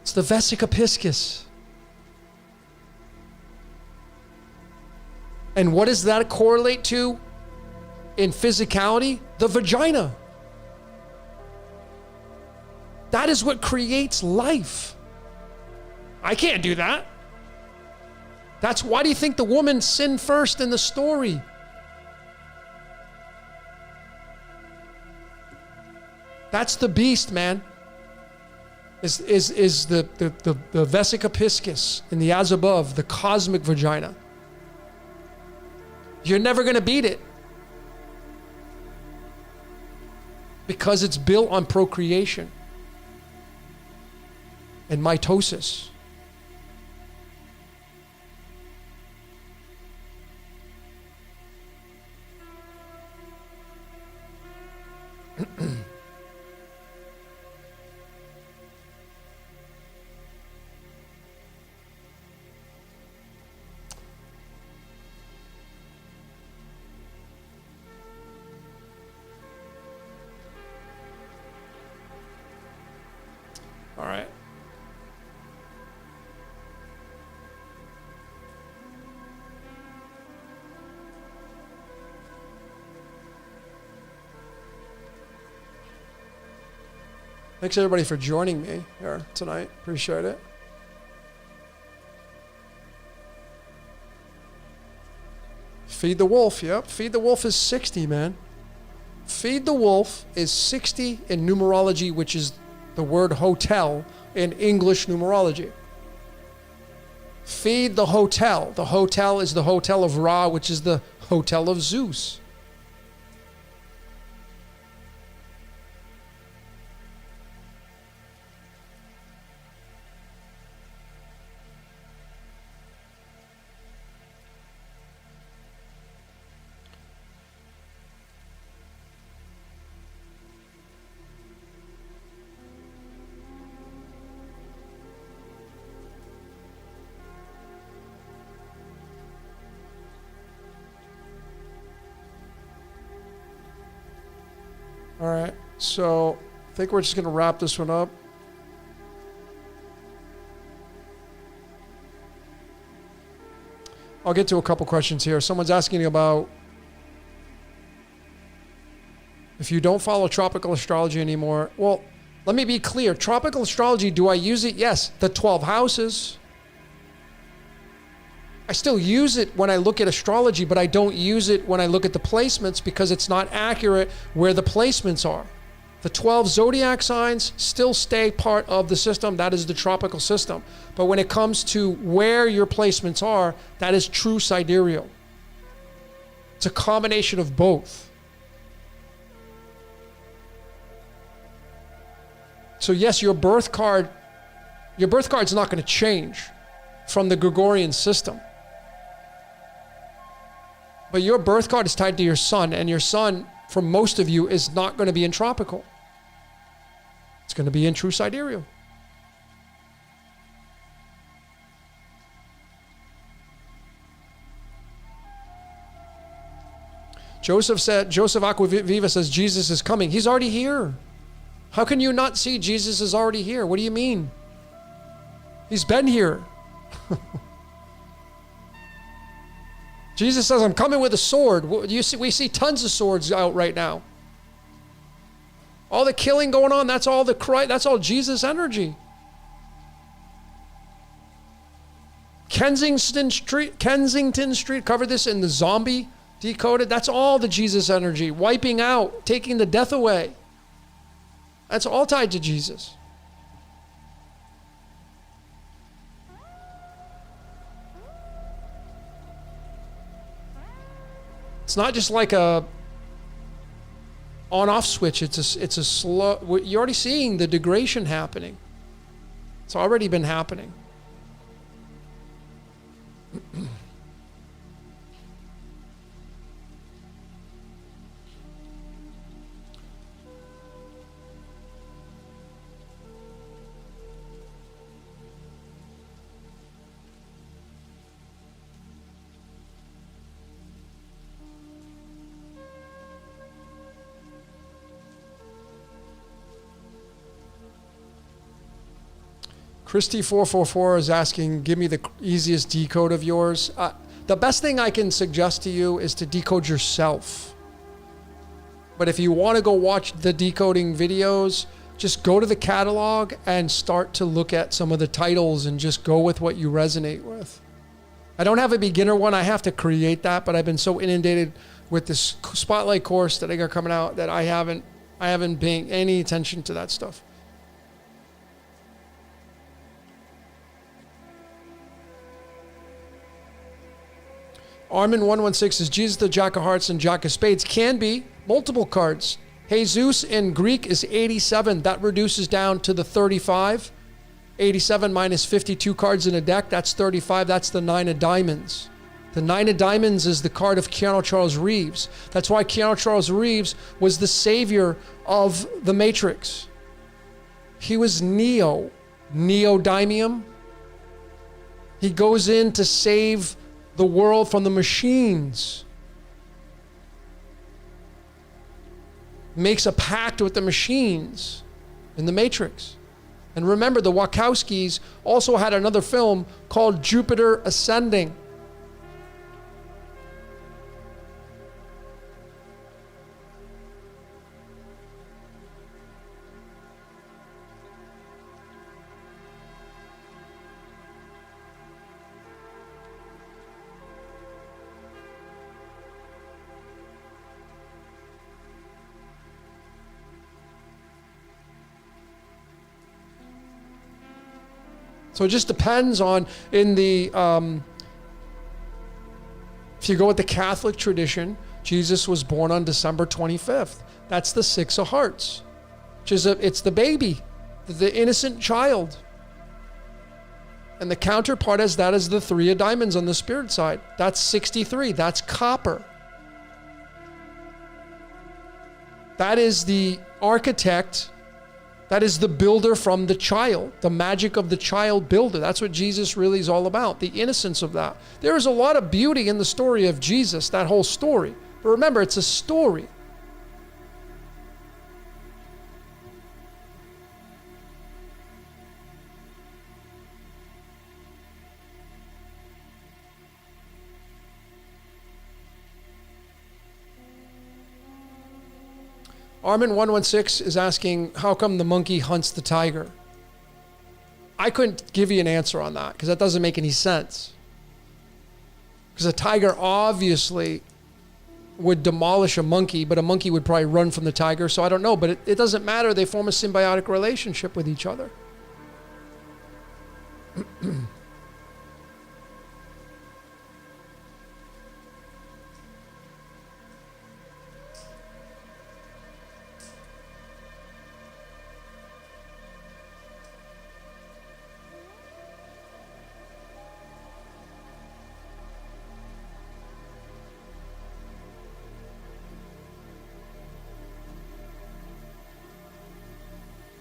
It's the vesica piscis. And what does that correlate to in physicality? The vagina. That is what creates life. I can't do that. That's why do you think the woman sinned first in the story? That's the beast, man. Is the vesica piscis in the as above, the cosmic vagina. You're never going to beat it. Because it's built on procreation and mitosis. All right. Thanks everybody for joining me here tonight. Appreciate it. Feed the Wolf. Yep. Feed the Wolf is 60, man. Feed the Wolf is 60 in numerology, which is the word hotel in English numerology. Feed the hotel. The hotel is the hotel of Ra, which is the hotel of Zeus. All right, so I think we're just going to wrap this one up. I'll get to a couple questions here. Someone's asking about if you don't follow tropical astrology anymore. Well, let me be clear. Tropical astrology, do I use it? Yes. The 12 houses. I still use it when I look at astrology, but I don't use it when I look at the placements because it's not accurate where the placements are. The 12 zodiac signs still stay part of the system. That is the tropical system. But when it comes to where your placements are, that is true sidereal. It's a combination of both. So yes, your birth card's not going to change from the Gregorian system. But your birth card is tied to your sun, and your sun, for most of you, is not going to be in tropical. It's going to be in true sidereal. Joseph Aquaviva says, Jesus is coming. He's already here. How can you not see Jesus is already here? What do you mean? He's been here. Jesus says, I'm coming with a sword. We see tons of swords out right now. All the killing going on, that's all Jesus energy. Kensington Street, covered this in the zombie decoded. That's all the Jesus energy. Wiping out, taking the death away. That's all tied to Jesus. It's not just like a on-off switch. It's a slow. You're already seeing the degradation happening. It's already been happening. Christy444 is asking, give me the easiest decode of yours. The best thing I can suggest to you is to decode yourself. But if you want to go watch the decoding videos, just go to the catalog and start to look at some of the titles and just go with what you resonate with. I don't have a beginner one. I have to create that, but I've been so inundated with this Spotlight course that I got coming out that I haven't paying any attention to that stuff. Armin116 is Jesus the Jack of Hearts and Jack of Spades. Can be multiple cards. Jesus in Greek is 87. That reduces down to the 35. 87 minus 52 cards in a deck. That's 35. That's the 9 of diamonds. The 9 of diamonds is the card of Keanu Charles Reeves. That's why Keanu Charles Reeves was the savior of the Matrix. He was Neo. Neodymium. He goes in to save the world from the machines. Makes a pact with the machines in the Matrix. And remember, the Wachowskis also had another film called Jupiter Ascending. So it just depends on, if you go with the Catholic tradition, Jesus was born on December 25th. That's the 6 of Hearts, which is it's the baby, the innocent child. And the counterpart as that is the 3 of diamonds on the spirit side. That's 63. That's copper. That is the architect. That is the builder from the child, the magic of the child builder. That's what Jesus really is all about, the innocence of that. There is a lot of beauty in the story of Jesus, that whole story. But remember, it's a story. Armin116 is asking, how come the monkey hunts the tiger? I couldn't give you an answer on that because that doesn't make any sense. Because a tiger obviously would demolish a monkey, but a monkey would probably run from the tiger. So I don't know, but it doesn't matter. They form a symbiotic relationship with each other.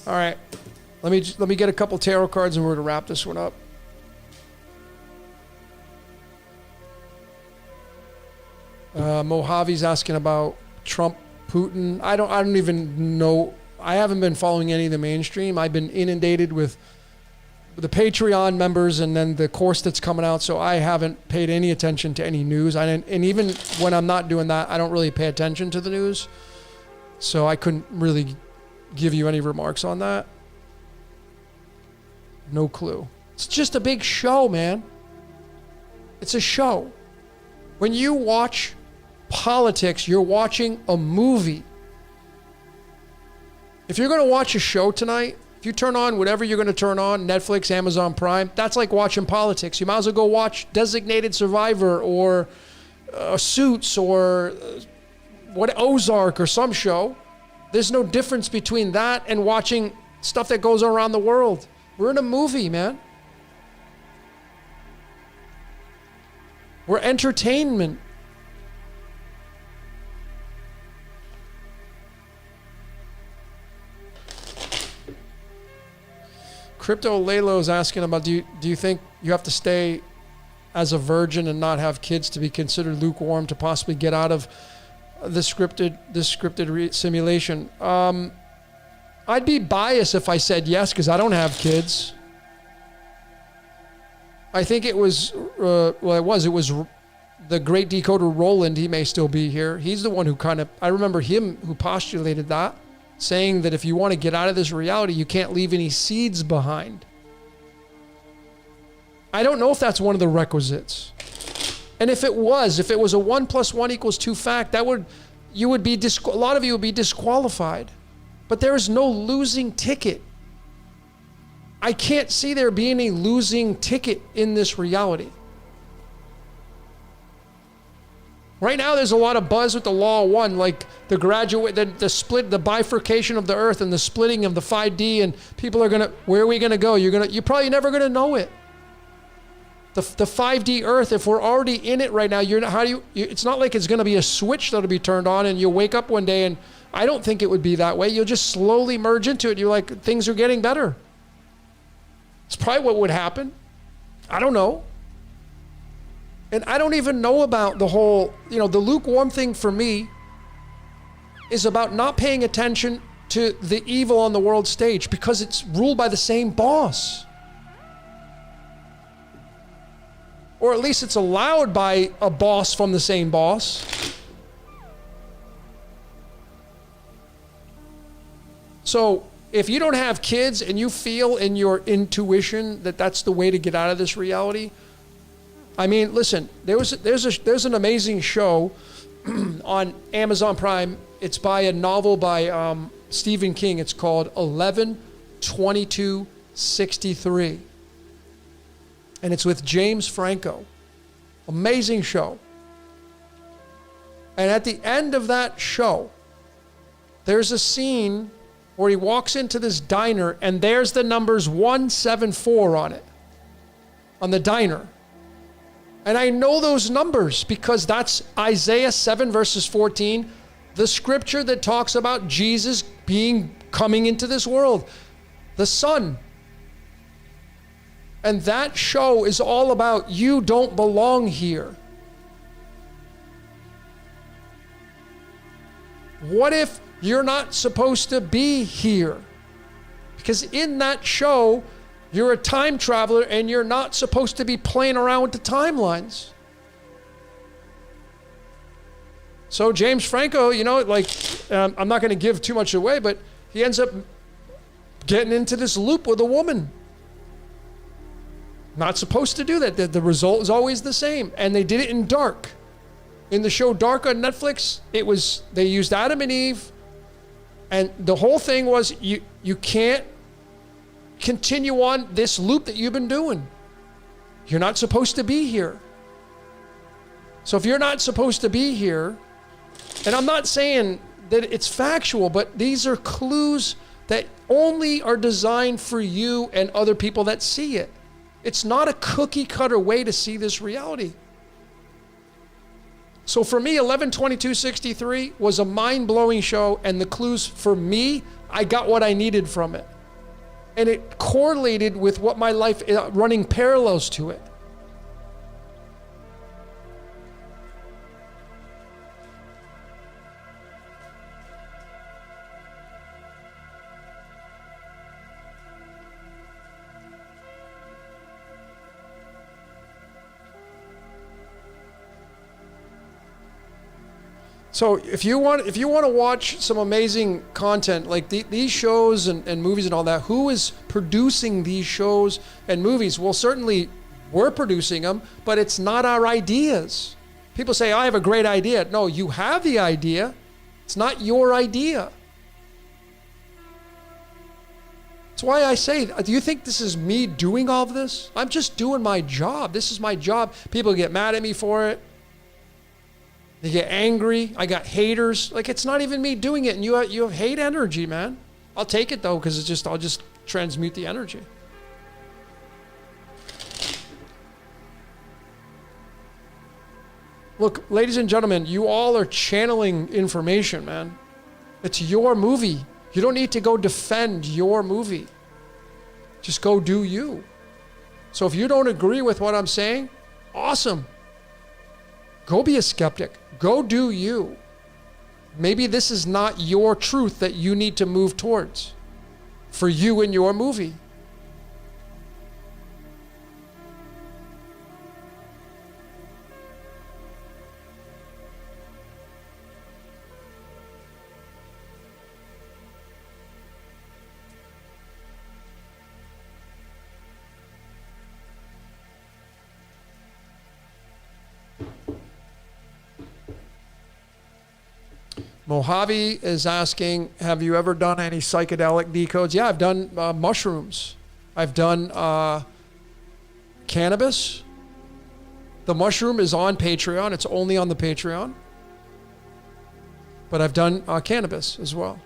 All right, let me get a couple tarot cards and we're going to wrap this one up. Mojave's asking about Trump, Putin. I don't even know. I haven't been following any of the mainstream. I've been inundated with the Patreon members and then the course that's coming out. So I haven't paid any attention to any news. And even when I'm not doing that, I don't really pay attention to the news. So I couldn't really give you any remarks on that. No clue. It's just a big show, man. It's a show. When you watch politics, you're watching a movie. If you're going to watch a show tonight, if you turn on whatever you're going to turn on, Netflix, Amazon Prime, that's like watching politics. You might as well go watch Designated Survivor or Suits or Ozark or some show. There's no difference between that and watching stuff that goes around the world. We're in a movie, man. We're entertainment. Crypto Lalo is asking about, do you think you have to stay as a virgin and not have kids to be considered lukewarm to possibly get out of this scripted simulation? I'd be biased if I said yes because I don't have kids. I think it was, it was the great decoder Roland. He may still be here. He's the one who I remember him who postulated that, saying that if you want to get out of this reality, you can't leave any seeds behind. I don't know if that's one of the requisites. And if it was a 1 + 1 = 2 fact, a lot of you would be disqualified. But there is no losing ticket. I can't see there being a losing ticket in this reality. Right now, there's a lot of buzz with the law of one, like the split, the bifurcation of the earth and the splitting of the 5D, and people are where are we gonna go? You're probably never gonna know it. The 5D earth, if we're already in it right now, it's not like it's gonna be a switch that'll be turned on and you'll wake up one day, and I don't think it would be that way. You'll just slowly merge into it. You're like, things are getting better. It's probably what would happen. I don't know. And I don't even know about the whole, the lukewarm thing for me is about not paying attention to the evil on the world stage because it's ruled by the same boss. Or at least it's allowed by a boss from the same boss. So if you don't have kids and you feel in your intuition that that's the way to get out of this reality, I mean, listen, there's an amazing show on Amazon Prime. It's by a novel by Stephen King. It's called 11/22/63. And it's with James Franco. Amazing show. And at the end of that show, there's a scene where he walks into this diner and there's the numbers 174 on it, on the diner. And I know those numbers because that's Isaiah 7 verses 14, the scripture that talks about Jesus coming into this world, the Son. And that show is all about you don't belong here. What if you're not supposed to be here? Because in that show, you're a time traveler and you're not supposed to be playing around with the timelines. So James Franco, I'm not going to give too much away, but he ends up getting into this loop with a woman. Not supposed to do that. The result is always the same. And they did it in Dark. In the show Dark on Netflix, they used Adam and Eve, and the whole thing was you can't continue on this loop that you've been doing. You're not supposed to be here. So if you're not supposed to be here, and I'm not saying that it's factual, but these are clues that only are designed for you and other people that see it. It's not a cookie cutter way to see this reality. So for me, 11/22/63 was a mind-blowing show, and the clues for me, I got what I needed from it. And it correlated with what my life, running parallels to it. So if you want to watch some amazing content like these shows and movies and all that, who is producing these shows and movies? Well, certainly we're producing them, but it's not our ideas. People say, I have a great idea. No, you have the idea. It's not your idea. That's why I say, do you think this is me doing all of this? I'm just doing my job. This is my job. People get mad at me for it. They get angry. I got haters. Like, it's not even me doing it. And you have hate energy, man. I'll take it though, because I'll just transmute the energy. Look, ladies and gentlemen, you all are channeling information, man. It's your movie. You don't need to go defend your movie. Just go do you. So if you don't agree with what I'm saying, awesome. Go be a skeptic. Go do you. Maybe this is not your truth that you need to move towards for you and your movie. Mojave is asking, have you ever done any psychedelic decodes? Yeah, I've done mushrooms. I've done cannabis. The mushroom is on Patreon. It's only on the Patreon. But I've done cannabis as well.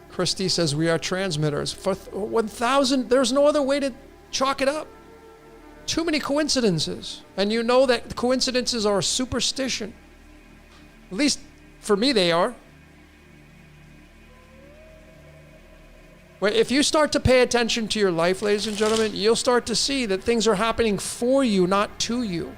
Christy says we are transmitters. For 1,000, there's no other way to chalk it up. Too many coincidences. And you know that coincidences are a superstition. At least for me they are. Well, if you start to pay attention to your life, ladies and gentlemen, you'll start to see that things are happening for you, not to you.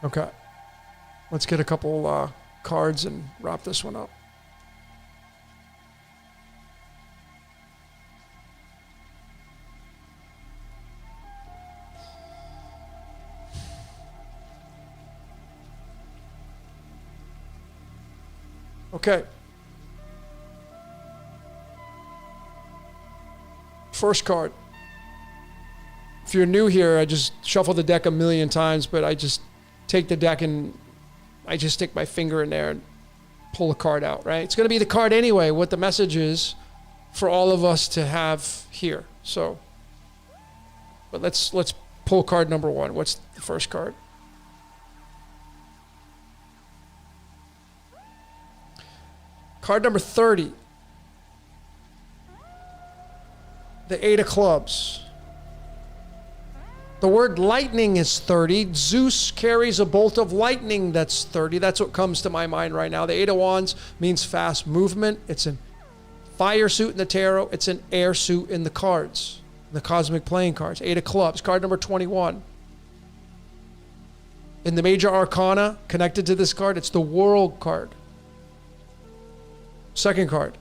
Okay, let's get a couple cards and wrap this one up. Okay. First card. If you're new here, I just shuffle the deck a million times, but I just take the deck and I just stick my finger in there and pull a card out, right? It's going to be the card anyway, what the message is for all of us to have here. So, but let's pull card number one. What's the first card? Card number 30. The 8 of clubs. The word lightning is 30. Zeus carries a bolt of lightning that's 30. That's what comes to my mind right now. The 8 of wands means fast movement. It's a fire suit in the tarot. It's an air suit in the cards, the cosmic playing cards. 8 of clubs, card number 21. In the major arcana connected to this card, it's the world card. Second card.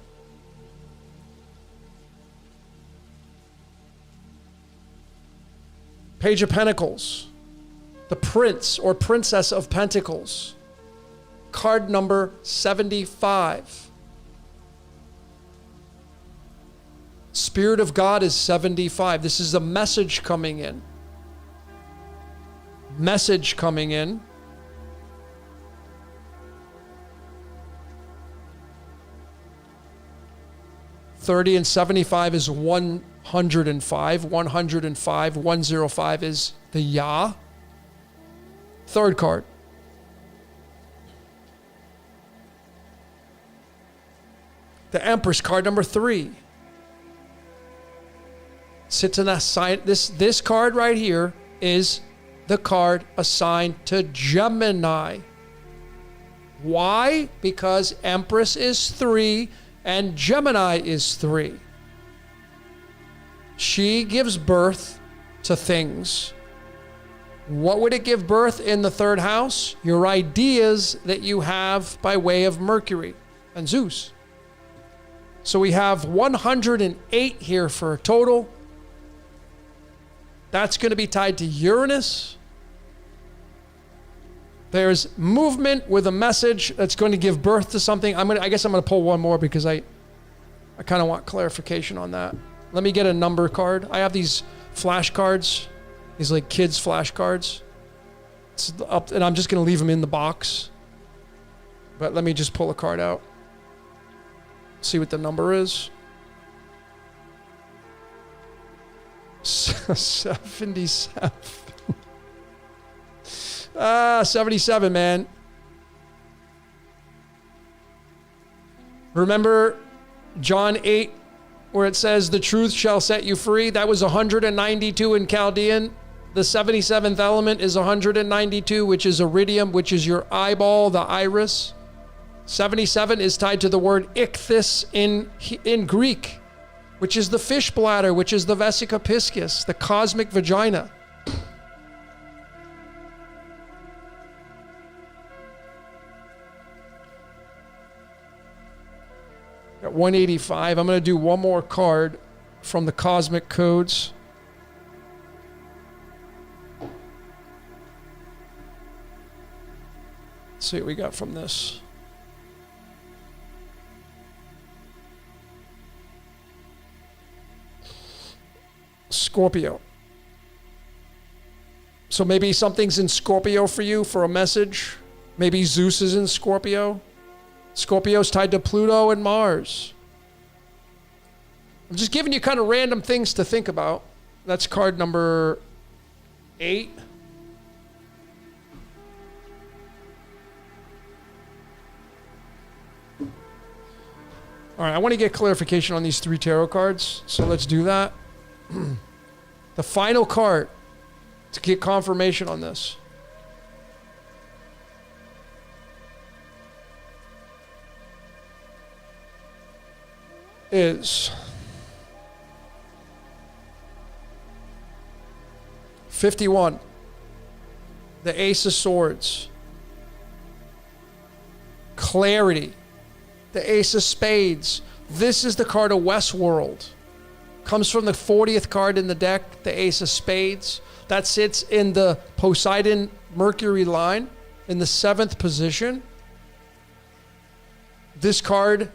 Page of Pentacles, the Prince or Princess of Pentacles, card number 75. Spirit of God is 75. This is a message coming in. Message coming in. $30 and $75 is 105. 105. 105 is the Yah. Third card. The Empress, card number 3. Sits in that sign. This card right here is the card assigned to Gemini. Why? Because Empress is 3 and Gemini is 3. She gives birth to things. What would it give birth in the third house? Your ideas that you have by way of Mercury and Zeus. So we have 108 here for a total. That's going to be tied to Uranus. There's movement with a message that's going to give birth to something. I guess I'm going to pull one more because I kind of want clarification on that. Let me get a number card. I have these flashcards, these like kids flashcards. It's up, and I'm just going to leave them in the box. But let me just pull a card out. See what the number is. 77. 77, man. Remember John 8, where it says, the truth shall set you free? That was 192 in Chaldean. The 77th element is 192, which is iridium, which is your eyeball, the iris. 77 is tied to the word ichthys in Greek. which is the fish bladder, which is the vesica piscis, the cosmic vagina. At 185, I'm going to do one more card from the cosmic codes. Let's see what we got from this. Scorpio. So maybe something's in Scorpio for you for a message. Maybe Zeus is in Scorpio. Scorpio's tied to Pluto and Mars. I'm just giving you kind of random things to think about. That's card number 8. All right, I want to get clarification on these 3 tarot cards, so let's do that. The final card to get confirmation on this is 51, the Ace of Swords, clarity, the Ace of Spades. This is the card of Westworld. Comes from the 40th card in the deck, the Ace of Spades. That sits in the Poseidon Mercury line in the 7th position. This card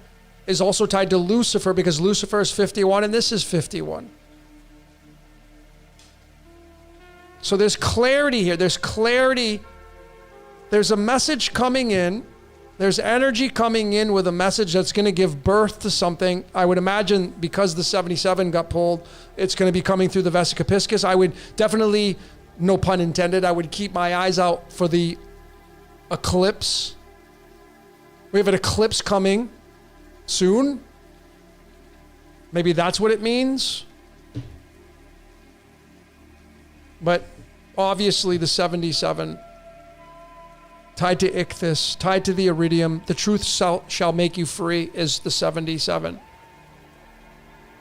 is also tied to Lucifer because Lucifer is 51 and this is 51. So there's clarity here. There's clarity. There's a message coming in. There's energy coming in with a message that's going to give birth to something. I would imagine because the 77 got pulled, it's going to be coming through the vesica piscis. I would definitely, no pun intended, I would keep my eyes out for the eclipse. We have an eclipse coming soon. Maybe that's what it means. But obviously the 77 tied to Ichthys, tied to the iridium, the truth shall make you free is the 77.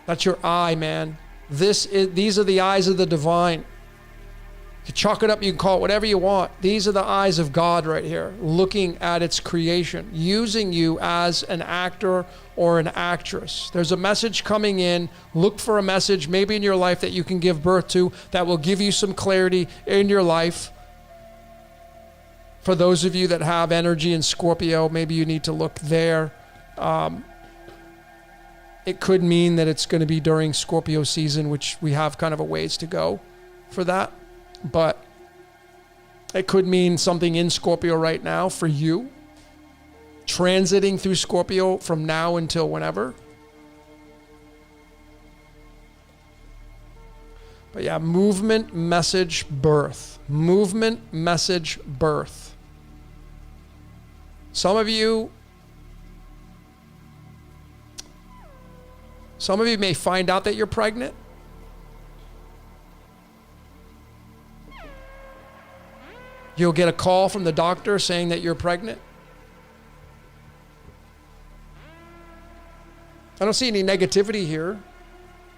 That's your eye, man. These are the eyes of the divine. You can chalk it up, you can call it whatever you want. These are the eyes of God right here, looking at its creation, using you as an actor or an actress. There's a message coming in. Look for a message maybe in your life that you can give birth to that will give you some clarity in your life. For those of you that have energy in Scorpio, maybe you need to look there. It could mean that it's going to be during Scorpio season, which we have kind of a ways to go for that. But it could mean something in Scorpio right now for you, transiting through Scorpio from now until whenever. But yeah, movement, message, birth. Movement, message, birth. Some of you may find out that you're pregnant. You'll get a call from the doctor saying that you're pregnant. I don't see any negativity here.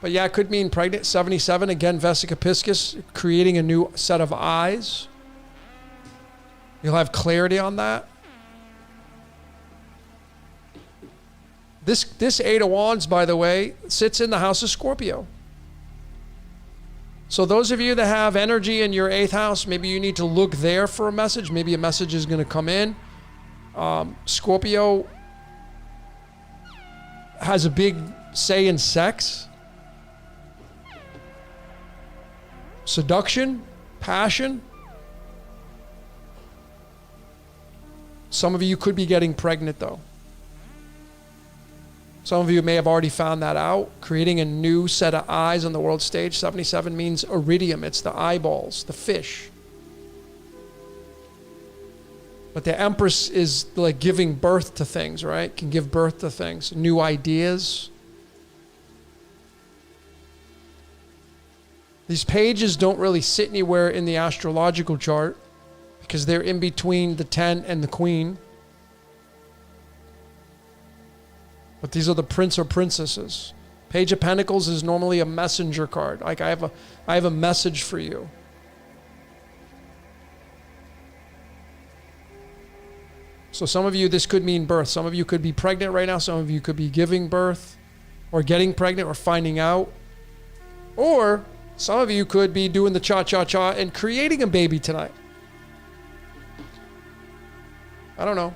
But yeah, it could mean pregnant. 77, again, vesica piscis, creating a new set of eyes. You'll have clarity on that. This 8 of Wands, by the way, sits in the house of Scorpio. So those of you that have energy in your 8th house, maybe you need to look there for a message. Maybe a message is going to come in. Scorpio has a big say in sex, seduction, passion. Some of you could be getting pregnant, though. Some of you may have already found that out. Creating a new set of eyes on the world stage. 77 means iridium. It's the eyeballs, the fish. But the Empress is like giving birth to things, right? Can give birth to things, new ideas. These pages don't really sit anywhere in the astrological chart because they're in between the 10 and the Queen. But these are the prince or princesses. Page of Pentacles is normally a messenger card. Like I have a message for you. So some of you, this could mean birth. Some of you could be pregnant right now. Some of you could be giving birth or getting pregnant or finding out. Or some of you could be doing the cha-cha-cha and creating a baby tonight. I don't know.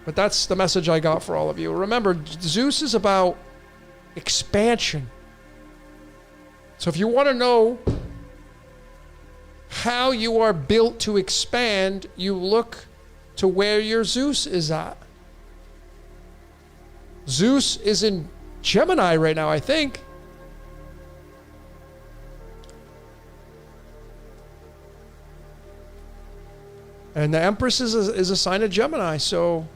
But that's the message I got for all of you. Remember, Zeus is about expansion. So if you want to know how you are built to expand, you look to where your Zeus is at. Zeus is in Gemini right now, I think. And the Empress is a sign of Gemini, so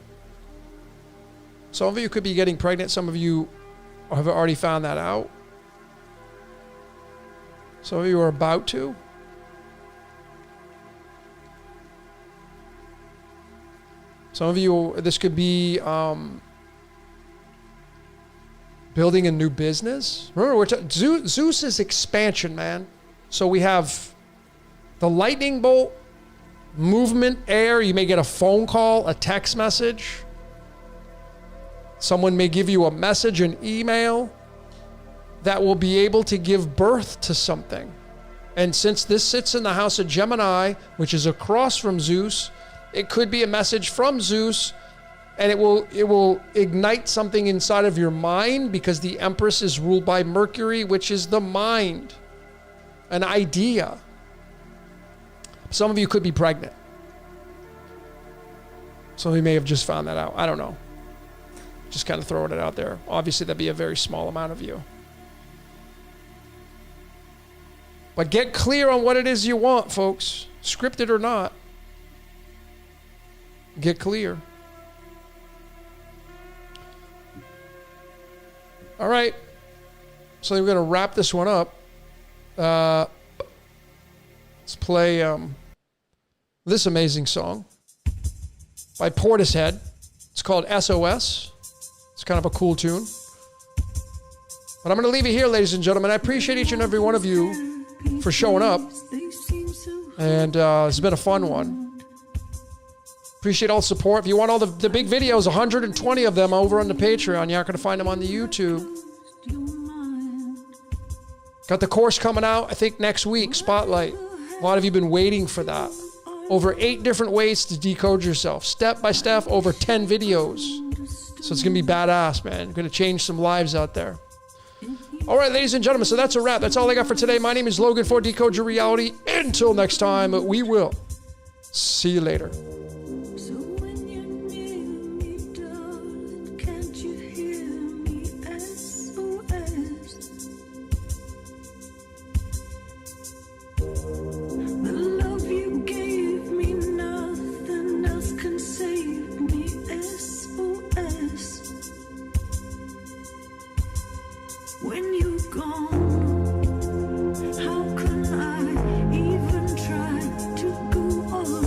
some of you could be getting pregnant. Some of you have already found that out. Some of you are about to. Some of you, this could be building a new business. Remember, Zeus is expansion, man. So we have the lightning bolt, movement, air. You may get a phone call, a text message. Someone may give you a message, an email that will be able to give birth to something. And since this sits in the house of Gemini, which is across from Zeus, it could be a message from Zeus, and it will ignite something inside of your mind, because the Empress is ruled by Mercury, which is the mind, an idea. Some of you could be pregnant. Some of you may have just found that out. I don't know. Just kind of throwing it out there. Obviously, that'd be a very small amount of you. But get clear on what it is you want, folks. Scripted or not. Get clear. All right. So we're going to wrap this one up. Let's play this amazing song by Portishead. It's called SOS. It's kind of a cool tune. But I'm going to leave it here, ladies and gentlemen. I appreciate each and every one of you for showing up. And it's been a fun one. Appreciate all the support. If you want all the big videos, 120 of them over on the Patreon. You're not going to find them on the YouTube. Got the course coming out, I think, next week, Spotlight. A lot of you have been waiting for that. Over 8 different ways to decode yourself. Step by step, over 10 videos. So it's going to be badass, man. Going to change some lives out there. All right, ladies and gentlemen, so that's a wrap. That's all I got for today. My name is Logan for Decode Your Reality. Until next time, we will see you later. When you're gone, how can I even try to go on?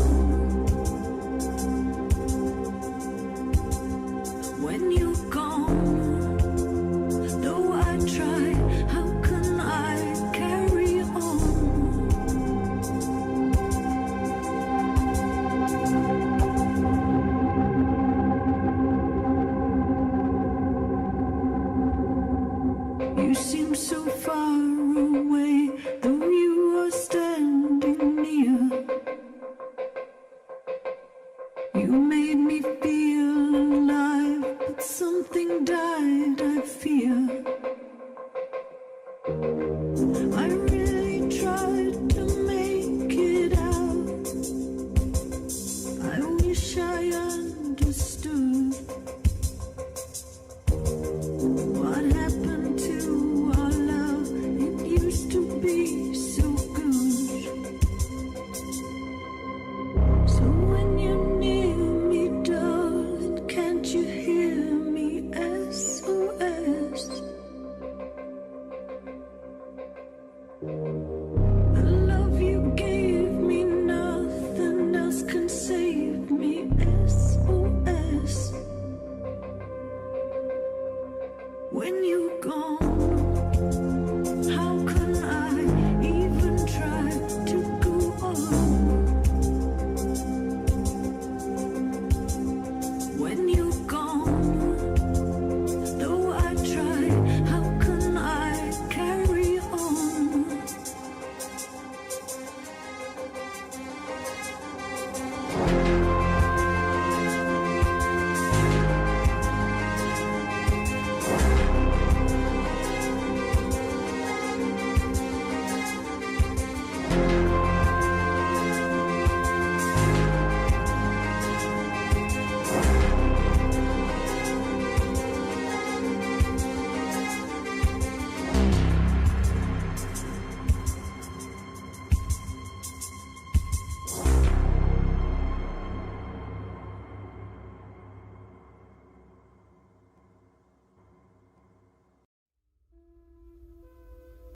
When you're gone, though I try, how can I carry on? You seem so far away, though you are standing near. You made me feel alive, but something died, I fear. I really tried to make it out. I wish I understood what happened to our love. It used to be so good. So when you're near me, darling, can't you hear me? SOS. The love you gave me, nothing else can save me. SOS. When you go gone.